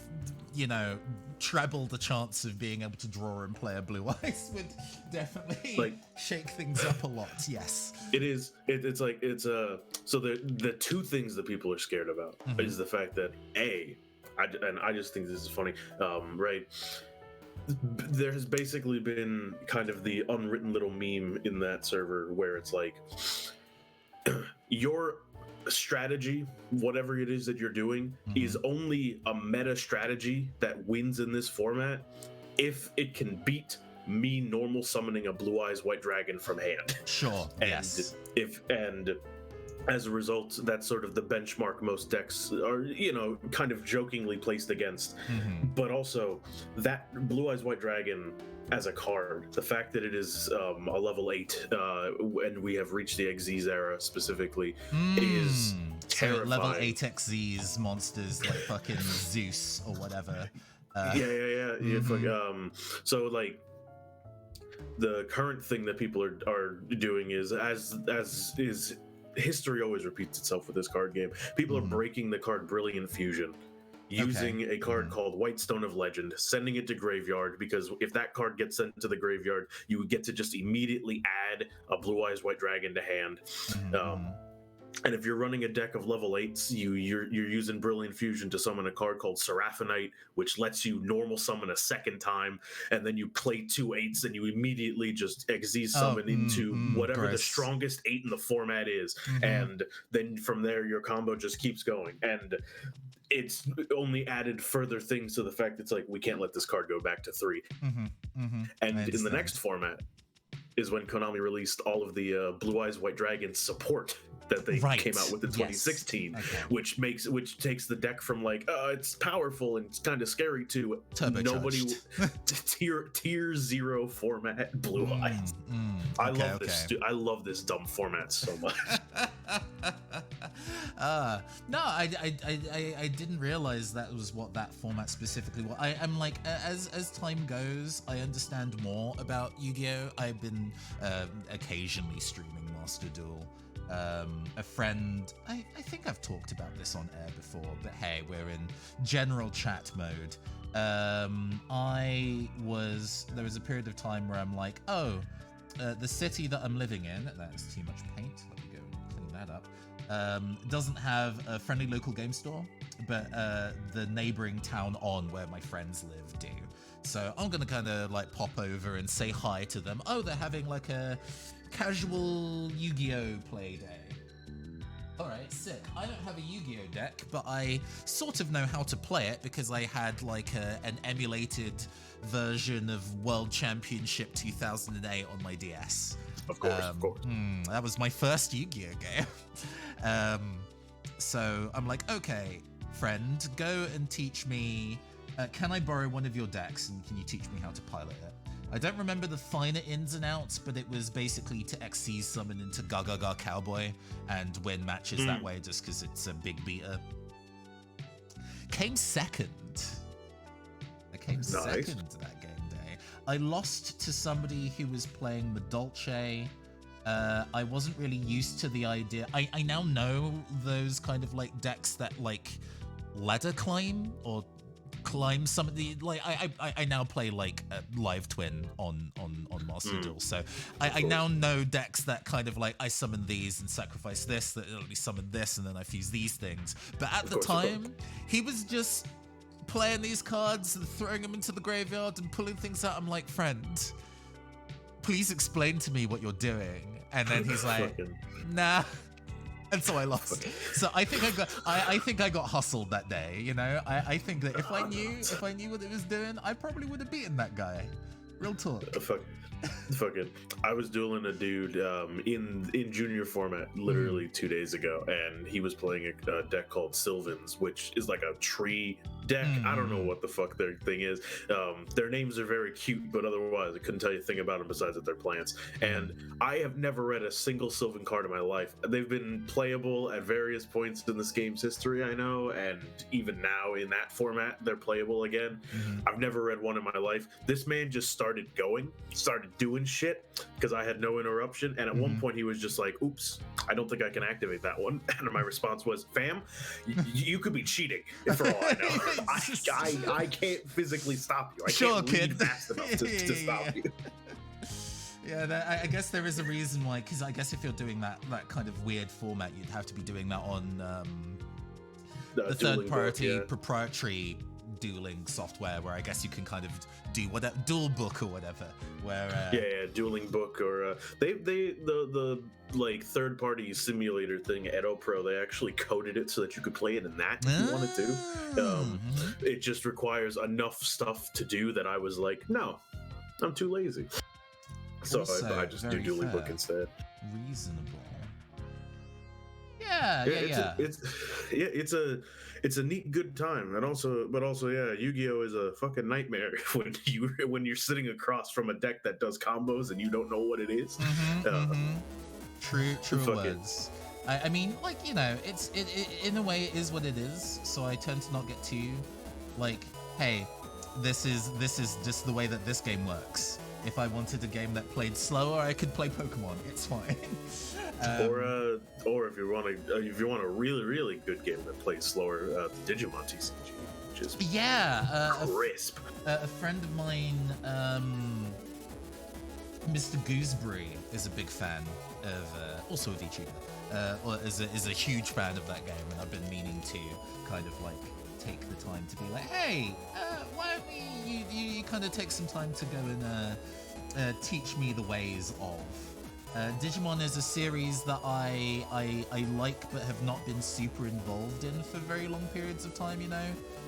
treble the chance of being able to draw and play a Blue Eyes would definitely shake things up a lot. Yes, it is. So the 2 things that people are scared about is the fact that I just think this is funny, right? There has basically been kind of the unwritten little meme in that server where it's like your strategy, whatever it is that you're doing, is only a meta strategy that wins in this format if it can beat me normal summoning a Blue Eyes White Dragon from hand. Sure. And yes. And as a result, that's sort of the benchmark most decks are, kind of jokingly placed against. But also, that Blue Eyes White Dragon as a card, the fact that it is a level 8, and we have reached the XZs era specifically, is terrifying. So level 8 XZs monsters like fucking Zeus or whatever. So like, the current thing that people are doing is as is history always repeats itself with this card game. People are breaking the card Brilliant Fusion, using a card called Whitestone of Legend, sending it to graveyard, because if that card gets sent to the graveyard, you would get to just immediately add a Blue Eyes White Dragon to hand. And if you're running a deck of level 8s, you're using Brilliant Fusion to summon a card called Seraphinite, which lets you normal summon a second time, and then you play 2 8s, and you immediately just XZ summon into whatever the strongest 8 in the format is. And then from there, your combo just keeps going. And it's only added further things to the fact that it's like, we can't let this card go back to 3. And in the next format is when Konami released all of the Blue Eyes White Dragon support that they came out with in 2016, which takes the deck from like, it's powerful and it's kind of scary to nobody tier 0 format Blue Eyes. I love this dumb format so much. No, I didn't realize that was what that format specifically was. I'm like, as time goes, I understand more about Yu-Gi-Oh! I've been occasionally streaming Master Duel. A friend, I think I've talked about this on air before, but hey, we're in general chat mode. There was a period of time where I'm like, the city that I'm living in, that's too much paint, let me go and clean that up, doesn't have a friendly local game store, but the neighboring town on where my friends live do. So I'm gonna kind of like pop over and say hi to them. They're having like a casual Yu-Gi-Oh! Play day. Alright, sick. I don't have a Yu-Gi-Oh! Deck, but I sort of know how to play it because I had like an emulated version of World Championship 2008 on my DS. Of course. That was my first Yu-Gi-Oh! Game. So I'm like, okay, friend, go and teach me Can I borrow one of your decks and can you teach me how to pilot it? I don't remember the finer ins and outs, but it was basically to XC summon into Gaga Cowboy and win matches that way just because it's a big beater. Came second. I came second that game day. I lost to somebody who was playing Medolce. I wasn't really used to the idea. I now know those kind of like decks that like ladder climb or climb some of the like I now play like Live Twin on Master Duel, so I now know decks that kind of like I summon these and sacrifice this, that let me summon this, and then I fuse these things. But at the time, he was just playing these cards and throwing them into the graveyard and pulling things out. I'm like, friend, please explain to me what you're doing. And then he's like, nah. And so I lost. So I think I got hustled that day. You know, I think that if I knew what it was doing, I probably would have beaten that guy. Real talk. Fucking, I was dueling a dude in junior format literally 2 days ago, and he was playing a deck called Sylvans, which is like a tree deck. I don't know what the fuck their thing is. Their names are very cute, but otherwise I couldn't tell you a thing about them besides that they're plants. And I have never read a single Sylvan card in my life. They've been playable at various points in this game's history, I know, and even now in that format they're playable again. I've never read one in my life. This man just started doing shit because I had no interruption, and at one point he was just like, oops, I don't think I can activate that one. And my response was, fam, you could be cheating for all I know. I can't physically stop you. I can't read fast enough to stop you. Yeah, I guess there is a reason why, because I guess if you're doing that kind of weird format, you'd have to be doing that on the third-party proprietary dueling software, where I guess you can kind of do whatever, duel book or whatever. Where dueling book, or the like third-party simulator thing, Edo Pro, they actually coded it so that you could play it in that if you wanted to. It just requires enough stuff to do that I was like, no, I'm too lazy. So Also, I just do dueling book instead. Reasonable. Yeah. It's a neat, good time, and also, Yu-Gi-Oh is a fucking nightmare when you're sitting across from a deck that does combos and you don't know what it is. True words. I mean, like, you know, it in a way it is what it is. So I tend to not get too like, hey, this is just the way that this game works. If I wanted a game that played slower, I could play Pokemon. It's fine. Or if you want a really, really good game that plays slower, the Digimon TCG, which is crisp. A friend of mine, Mr. Gooseberry, is a big fan of, also a VTuber, or is a huge fan of that game, and I've been meaning to kind of like take the time to be like, hey, why don't you kind of take some time to go and teach me the ways of. Digimon is a series that I like but have not been super involved in for very long periods of time, you know?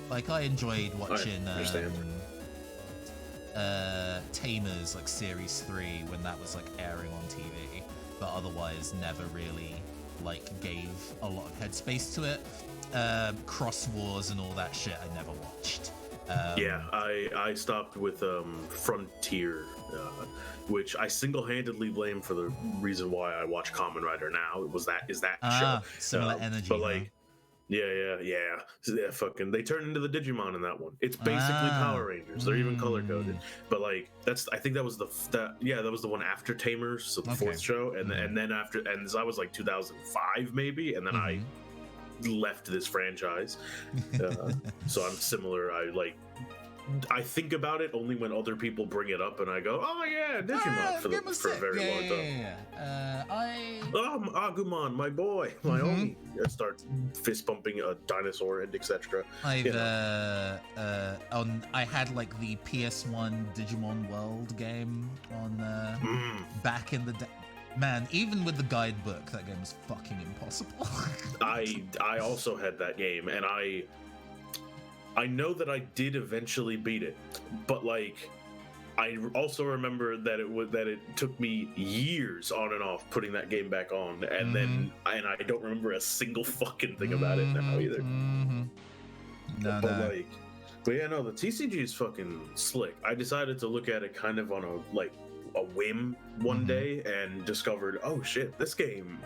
Like, I enjoyed watching Tamers, like Series 3, when that was like airing on TV, but otherwise never really like gave a lot of headspace to it. Cross Wars and all that shit I never watched. I stopped with Frontier, which I single-handedly blame for the reason why I watch Kamen Rider now. Is that show? Similar energy. But like, yeah. Fucking, they turn into the Digimon in that one. It's basically Power Rangers. They're even color coded. But like, I think that was the one after Tamers, so the fourth show, and then after, and so I was like 2005 maybe, and then I left this franchise. So I'm similar. I think think about it only when other people bring it up, and I go, "Oh yeah, Digimon," for a very long time. Agumon, my boy, my homie. I start fist bumping a dinosaur and etc. I had like the PS1 Digimon World game on back in the day. Man, even with the guidebook, that game was fucking impossible. I also had that game, and I know that I did eventually beat it, but like, I also remember that it took me years on and off putting that game back on, and I don't remember a single fucking thing about it now either. No. Like, But yeah, no, the TCG is fucking slick. I decided to look at it kind of on a whim one day and discovered, oh shit, this game,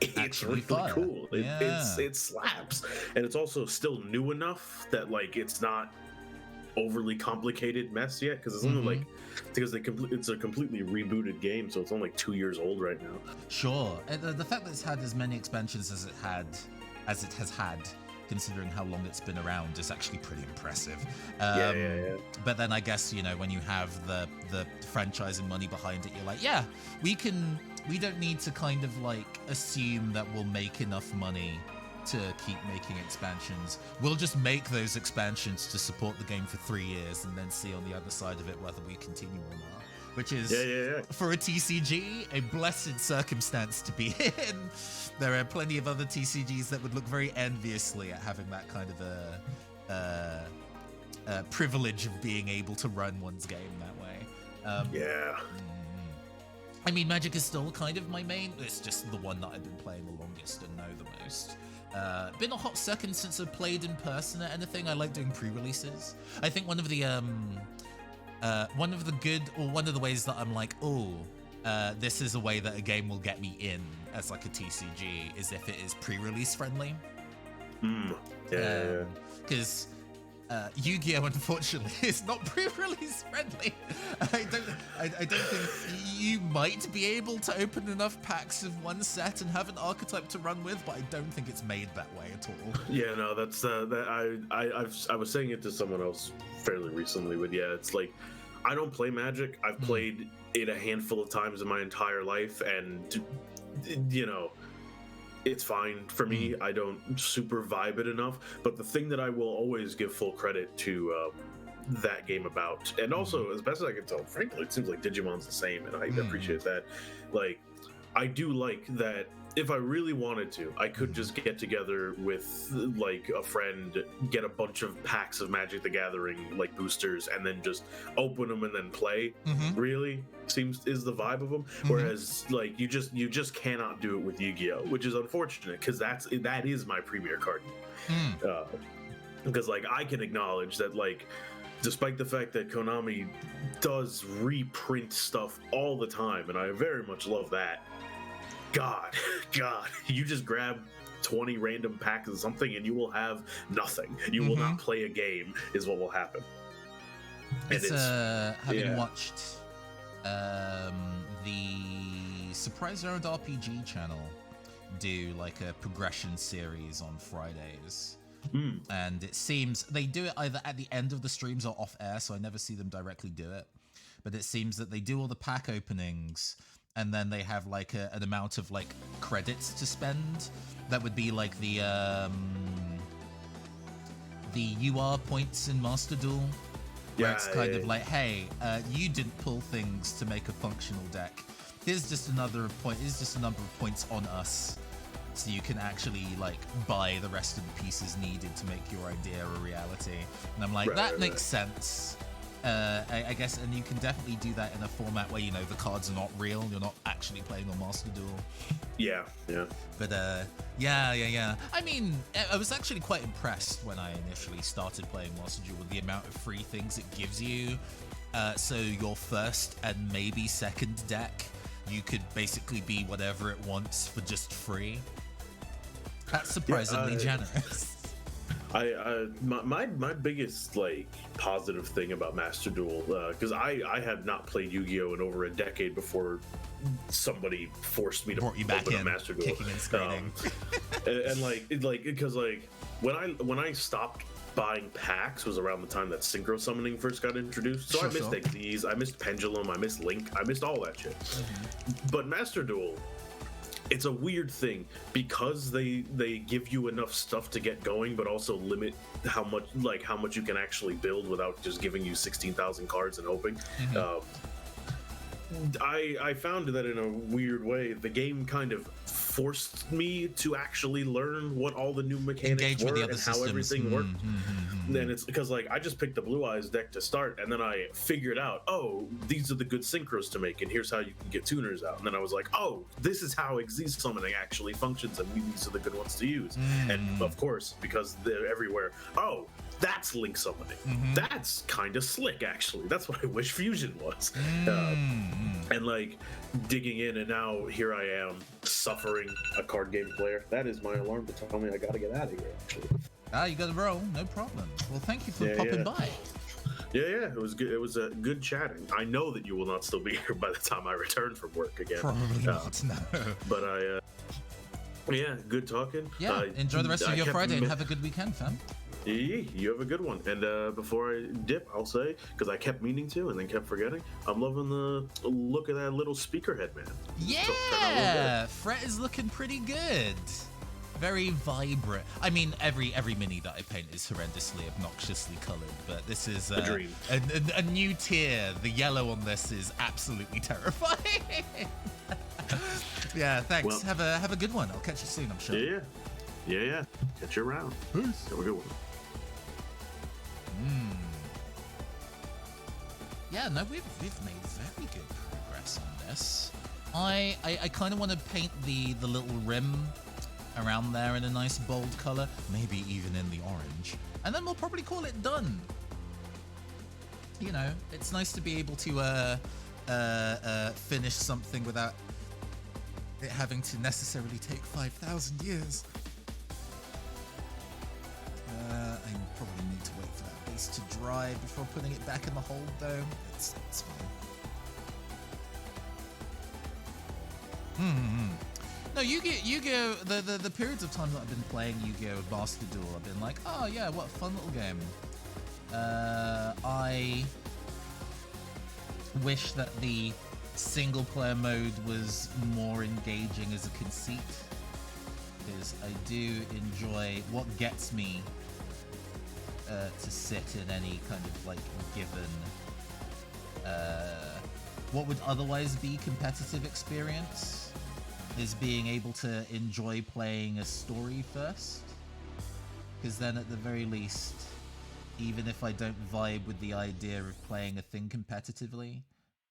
it's Actually really fire. cool. Yeah. It slaps, and it's also still new enough that like it's not overly complicated mess yet, because it's only like it's a completely rebooted game, so it's only like 2 years old right now. Sure. The fact that it's had as many expansions as it has had, considering how long it's been around, is actually pretty impressive. Yeah. But then I guess, you know, when you have the franchise and money behind it, you're like, yeah, we don't need to kind of like assume that we'll make enough money to keep making expansions. We'll just make those expansions to support the game for 3 years and then see on the other side of it whether we continue or not. Which is, for a TCG, a blessed circumstance to be in. There are plenty of other TCGs that would look very enviously at having that kind of a privilege of being able to run one's game that way. I mean, Magic is still kind of my main. It's just the one that I've been playing the longest and know the most. Been a hot second since I've played in person at anything. I like doing pre-releases. I think one of the ways that I'm like, this is a way that a game will get me in as like a TCG is if it is pre-release friendly. Because Yu-Gi-Oh! Unfortunately is not pre-release friendly. I don't think you might be able to open enough packs of one set and have an archetype to run with, but I don't think it's made that way at all. Yeah, no, that's I was saying it to someone else fairly recently, but yeah, it's like I don't play Magic. I've played it a handful of times in my entire life, and you know, it's fine for me. I don't super vibe it enough, but the thing that I will always give full credit to that game about, and also as best as I can tell, frankly, it seems like Digimon's the same, and I appreciate that. Like, I do like that. If I really wanted to, I could just get together with like a friend, get a bunch of packs of Magic the Gathering like boosters, and then just open them and then play. Really is the vibe of them. Whereas like you just cannot do it with Yu-Gi-Oh, which is unfortunate because that is my premier card. Because like I can acknowledge that like, despite the fact that Konami does reprint stuff all the time, and I very much love that. God, you just grab 20 random packs of something and you will have nothing. You will not play a game, is what will happen. It's having watched the Surprise Round RPG channel do like a progression series on Fridays. And it seems they do it either at the end of the streams or off air, so I never see them directly do it. But it seems that they do all the pack openings, and then they have like an amount of like credits to spend. That would be like the UR points in Master Duel, where it's kind of like, hey, you didn't pull things to make a functional deck. Here's just another point. Here's just a number of points on us, so you can actually like buy the rest of the pieces needed to make your idea a reality. And I'm like, that makes sense. I guess, and you can definitely do that in a format where, you know, the cards are not real, you're not actually playing on Master Duel. Yeah. But yeah. I mean, I was actually quite impressed when I initially started playing Master Duel with the amount of free things it gives you. So your first and maybe second deck, you could basically be whatever it wants for just free. That's surprisingly generous. My biggest like positive thing about Master Duel, because I had not played Yu-Gi-Oh in over a decade before somebody forced me to open a Master Duel, kicking and screaming. And like because like when I stopped buying packs was around the time that synchro summoning first got introduced. So I missed Xyz, I missed Pendulum, I missed Link, I missed all that shit. But Master Duel, it's a weird thing because they give you enough stuff to get going, but also limit how much you can actually build without just giving you 16,000 cards and hoping. I found that in a weird way, the game kind of forced me to actually learn what all the new mechanics Engage with were the other and how systems. everything worked. Then it's because like I just picked the Blue Eyes deck to start, and then I figured out, oh, these are the good synchros to make, and here's how you can get tuners out. And then I was like, oh, this is how Xyz summoning actually functions, and these are the good ones to use. And of course, because they're everywhere, oh, that's Link summoning. That's kind of slick, actually. That's what I wish Fusion was. And like digging in, and now here I am suffering a card game player. That is my alarm to tell me I gotta get out of here, actually. You gotta roll, no problem. Well, thank you for popping by. Yeah, it was good. It was a good chatting. I know that you will not still be here by the time I return from work again. Probably not, no. But yeah, good talking. Yeah, enjoy the rest of your Friday and have a good weekend, fam. You have a good one. And before I dip, I'll say, because I kept meaning to and then kept forgetting, I'm loving the look of that little Speakerhead, man. Yeah, Fret is looking pretty good. Very vibrant. I mean, every mini that I paint is horrendously, obnoxiously colored, but this is a dream. A new tier. The yellow on this is absolutely terrifying. Yeah, thanks. Well, have a good one. I'll catch you soon, I'm sure. Yeah. Catch you around. Peace. Have a good one. Yeah, no, we've made very good progress on this. I kind of want to paint the little rim around there in a nice bold color, maybe even in the orange, and then we'll probably call it done. You know, it's nice to be able to finish something without it having to necessarily take 5,000 years. I probably need to wait for that base to dry before putting it back in the hold, though. It's fine. No, Yu-Gi-Oh! The periods of time that I've been playing Yu-Gi-Oh! Master Duel, I've been like, oh yeah, what a fun little game. I wish that the single player mode was more engaging as a conceit, because I do enjoy what gets me to sit in any kind of like given what would otherwise be competitive experience is being able to enjoy playing a story first, because then at the very least, even if I don't vibe with the idea of playing a thing competitively,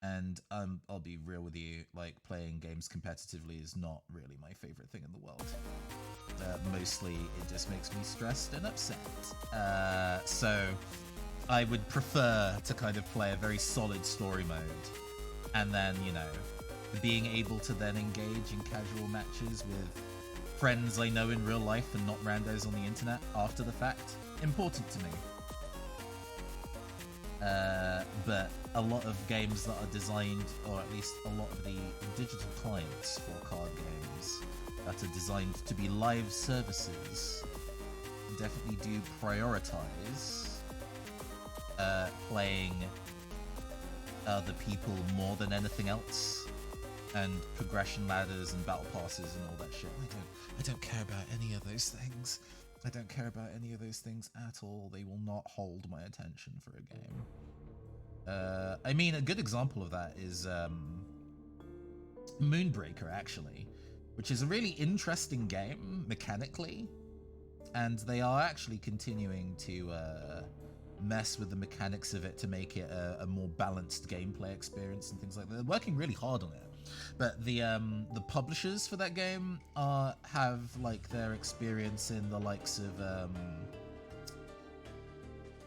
and I'll be real with you, like playing games competitively is not really my favorite thing in the world. Mostly it just makes me stressed and upset. So I would prefer to kind of play a very solid story mode, and then, you know, being able to then engage in casual matches with friends I know in real life and not randos on the internet after the fact, important to me. But a lot of games that are designed, or at least a lot of the digital clients for card games that are designed to be live services, definitely do prioritize playing other people more than anything else, and progression ladders and battle passes and all that shit. I don't care about any of those things. I don't care about any of those things at all. They will not hold my attention for a game. I mean, a good example of that is Moonbreaker, actually, which is a really interesting game mechanically, and they are actually continuing to mess with the mechanics of it to make it a more balanced gameplay experience and things like that. They're working really hard on it. But the publishers for that game have like their experience in the likes of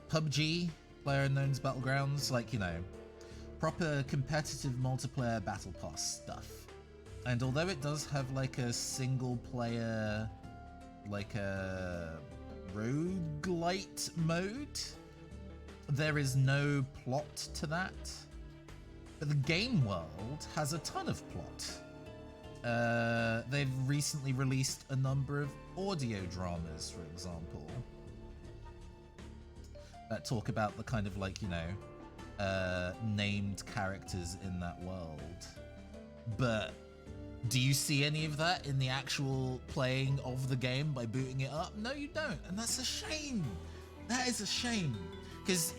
PUBG, PlayerUnknown's Battlegrounds, like, you know, proper competitive multiplayer battle pass stuff. And although it does have like a single player, like a roguelite mode, there is no plot to that. But the game world has a ton of plot. They've recently released a number of audio dramas, for example, that talk about the kind of, like, you know, named characters in that world. But do you see any of that in the actual playing of the game by booting it up? No, you don't, and that's a shame. That is a shame. because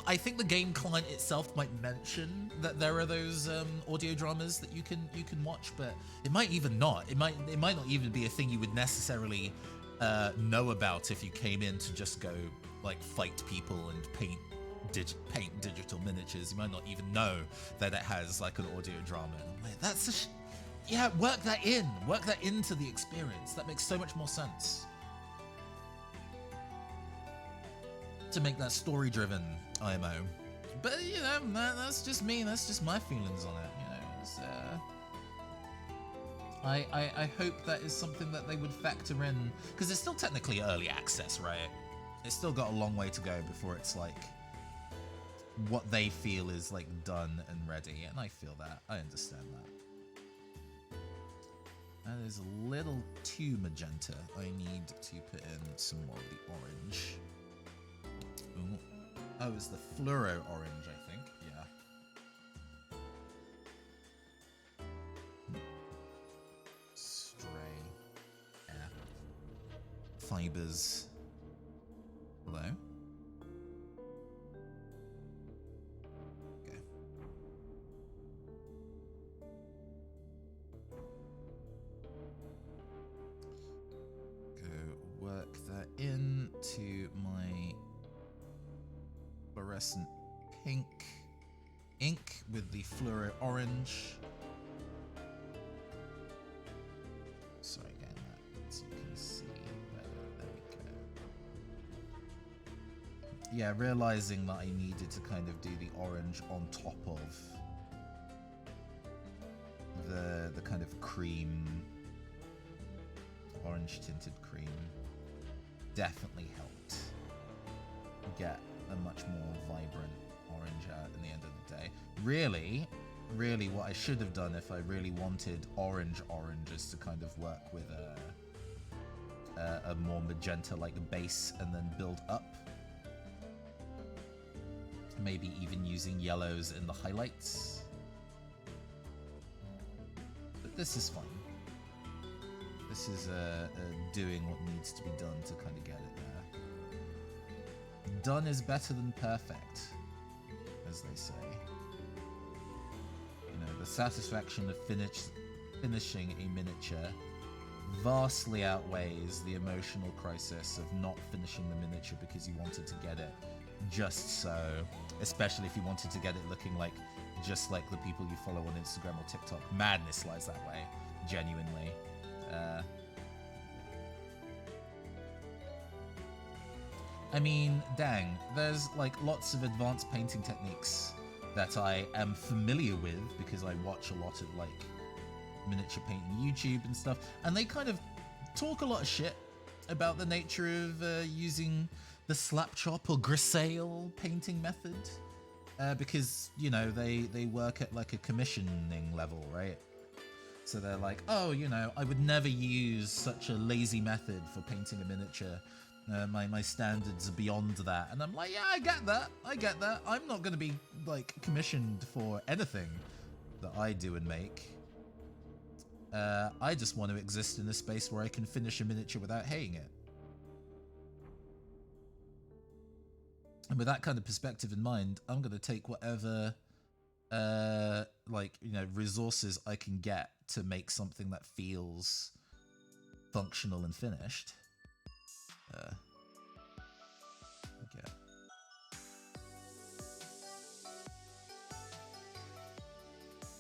I think the game client itself might mention that there are those audio dramas that you can watch, but it might even not. It might not even be a thing you would necessarily know about if you came in to just go like fight people and paint digital miniatures. You might not even know that it has like an audio drama. And I'm like, that's yeah, work that into the experience. That makes so much more sense. To make that story-driven IMO, but you know, that's just me. That's just my feelings on it. You know, it's, I hope that is something that they would factor in, because it's still technically early access, right? It's still got a long way to go before it's like what they feel is like done and ready, and I feel that. I understand that. That is a little too magenta. I need to put in some more of the orange. Ooh. Oh, it's the fluoro orange, I think. Yeah. Stray. Yeah. Fibers. Hello? Okay. Go work that into my fluorescent pink ink with the fluoro orange. Sorry, again, that so you can see better. There we go. Yeah, realizing that I needed to kind of do the orange on top of the kind of cream, orange tinted cream, definitely helped get a much more vibrant orange out in the end of the day. Really what I should have done if I really wanted orange is to kind of work with a more magenta like base and then build up. Maybe even using yellows in the highlights. But this is fine. This is doing what needs to be done to kind of get it there. Done is better than perfect, as they say. You know, the satisfaction of finishing a miniature vastly outweighs the emotional crisis of not finishing the miniature because you wanted to get it just so, especially if you wanted to get it looking like just like the people you follow on Instagram or TikTok. Madness lies that way, genuinely. I mean, dang, there's like lots of advanced painting techniques that I am familiar with because I watch a lot of like miniature painting YouTube and stuff, and they kind of talk a lot of shit about the nature of using the slap chop or grisaille painting method because, you know, they work at like a commissioning level, right? So they're like, oh, you know, I would never use such a lazy method for painting a miniature. My standards are beyond that. And I'm like, yeah, I get that. I'm not going to be like commissioned for anything that I do and make. I just want to exist in a space where I can finish a miniature without hating it. And with that kind of perspective in mind, I'm going to take whatever like, you know, resources I can get to make something that feels functional and finished. Okay.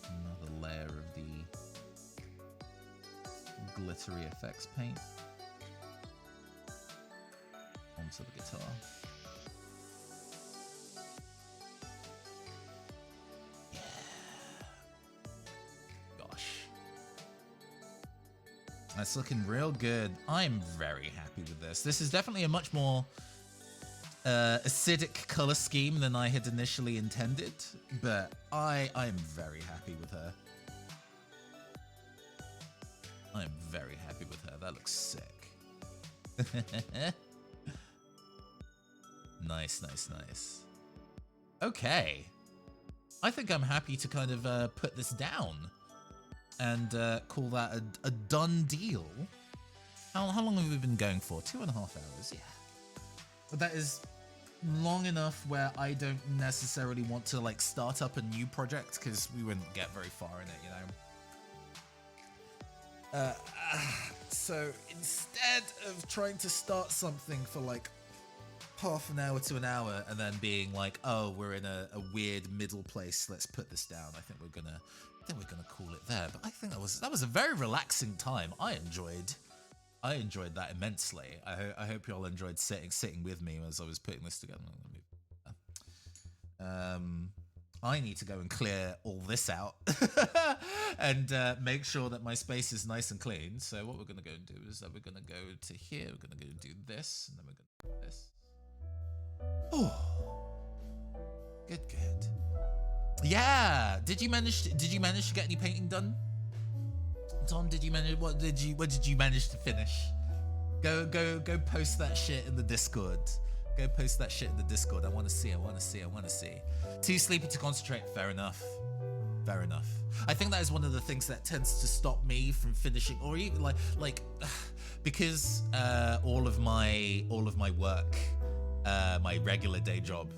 Another layer of the glittery effects paint onto the guitar. Yeah. Gosh. That's looking real good. I'm very happy with this. This is definitely a much more acidic color scheme than I had initially intended, but I'm very happy with her. I'm very happy with her. That looks sick. Nice, nice, nice. Okay. I think I'm happy to kind of put this down and call that a done deal. How long have we been going for? 2.5 hours, yeah. But that is long enough where I don't necessarily want to like start up a new project because we wouldn't get very far in it, you know. So instead of trying to start something for like half an hour to an hour and then being like, oh, we're in a weird middle place, let's put this down, I think we're gonna call it there. But I think that was a very relaxing time. I enjoyed that immensely. I hope you all enjoyed sitting with me as I was putting this together. I need to go and clear all this out and make sure that my space is nice and clean. So what we're going to go and do is that we're going to go to here. We're going to go and do this, and then we're going to do this. Oh, good. Yeah. Did you manage to get any painting done? Tom, what did you manage to finish? Go post that shit in the Discord. Go post that shit in the Discord. I want to see. Too sleepy to concentrate. Fair enough. I think that is one of the things that tends to stop me from finishing, or even like because all of my work, my regular day job,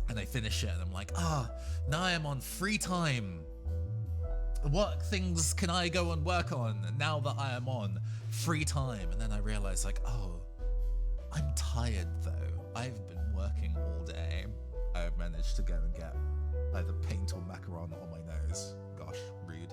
and I finish it and I'm like, now I'm on free time. What things can I go and work on now that I am on free time? And then I realize like, I'm tired though. I've been working all day. I've managed to go and get either paint or macaron on my nose. Gosh, rude.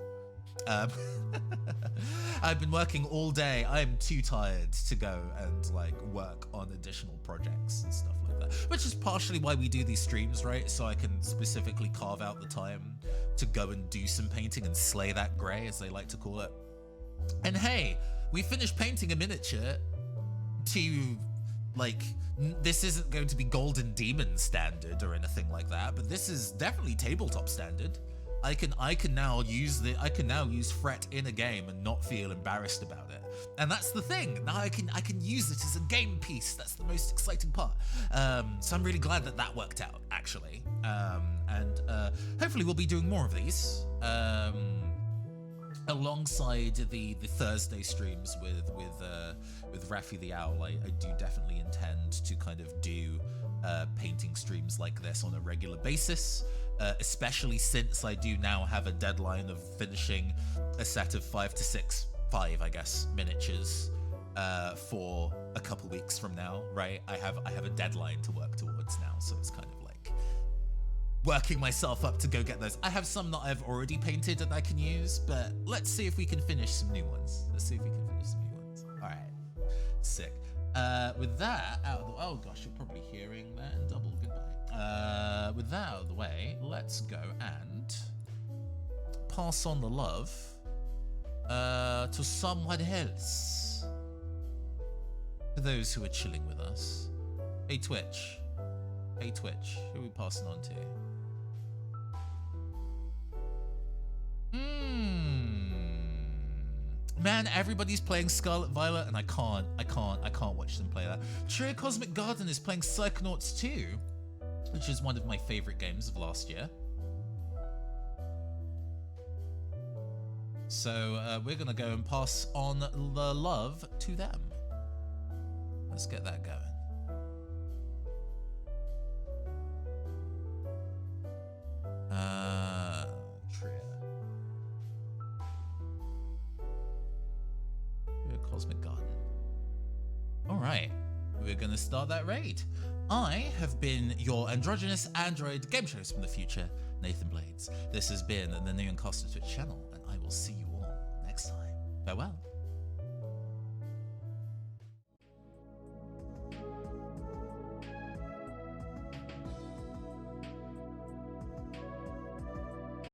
I've been working all day. I'm too tired to go and like work on additional projects and stuff like that, which is partially why we do these streams, right? So I can specifically carve out the time to go and do some painting and slay that gray, as they like to call it. And hey, we finished painting a miniature to like, this isn't going to be Golden Demon standard or anything like that, but this is definitely tabletop standard. I can now use Fret in a game and not feel embarrassed about it. And that's the thing. Now I can use it as a game piece. That's the most exciting part. So I'm really glad that worked out, actually. And hopefully we'll be doing more of these. Alongside the Thursday streams with Rafi the Owl, I do definitely intend to kind of do painting streams like this on a regular basis, especially since I do now have a deadline of finishing a set of 5 I guess, miniatures for a couple weeks from now, right? I have a deadline to work towards now, so it's kind of like working myself up to go get those. I have some that I've already painted that I can use, but let's see if we can finish some new ones. All right, sick. With that out of the oh gosh, you're probably hearing that in double. Goodbye. With that out of the way, let's go and pass on the love to someone else. For those who are chilling with us. Hey Twitch, who are we passing on to? Man, everybody's playing Scarlet Violet, and I can't watch them play that. Trio Cosmic Garden is playing Psychonauts 2, which is one of my favorite games of last year. So we're gonna go and pass on the love to them. Let's get that going. Cosmic Garden. All right, we're gonna start that raid. I have been your androgynous android game shows from the future, Nathan Blades. This has been the New Encosta Twitch channel, and I will see you all next time. Farewell.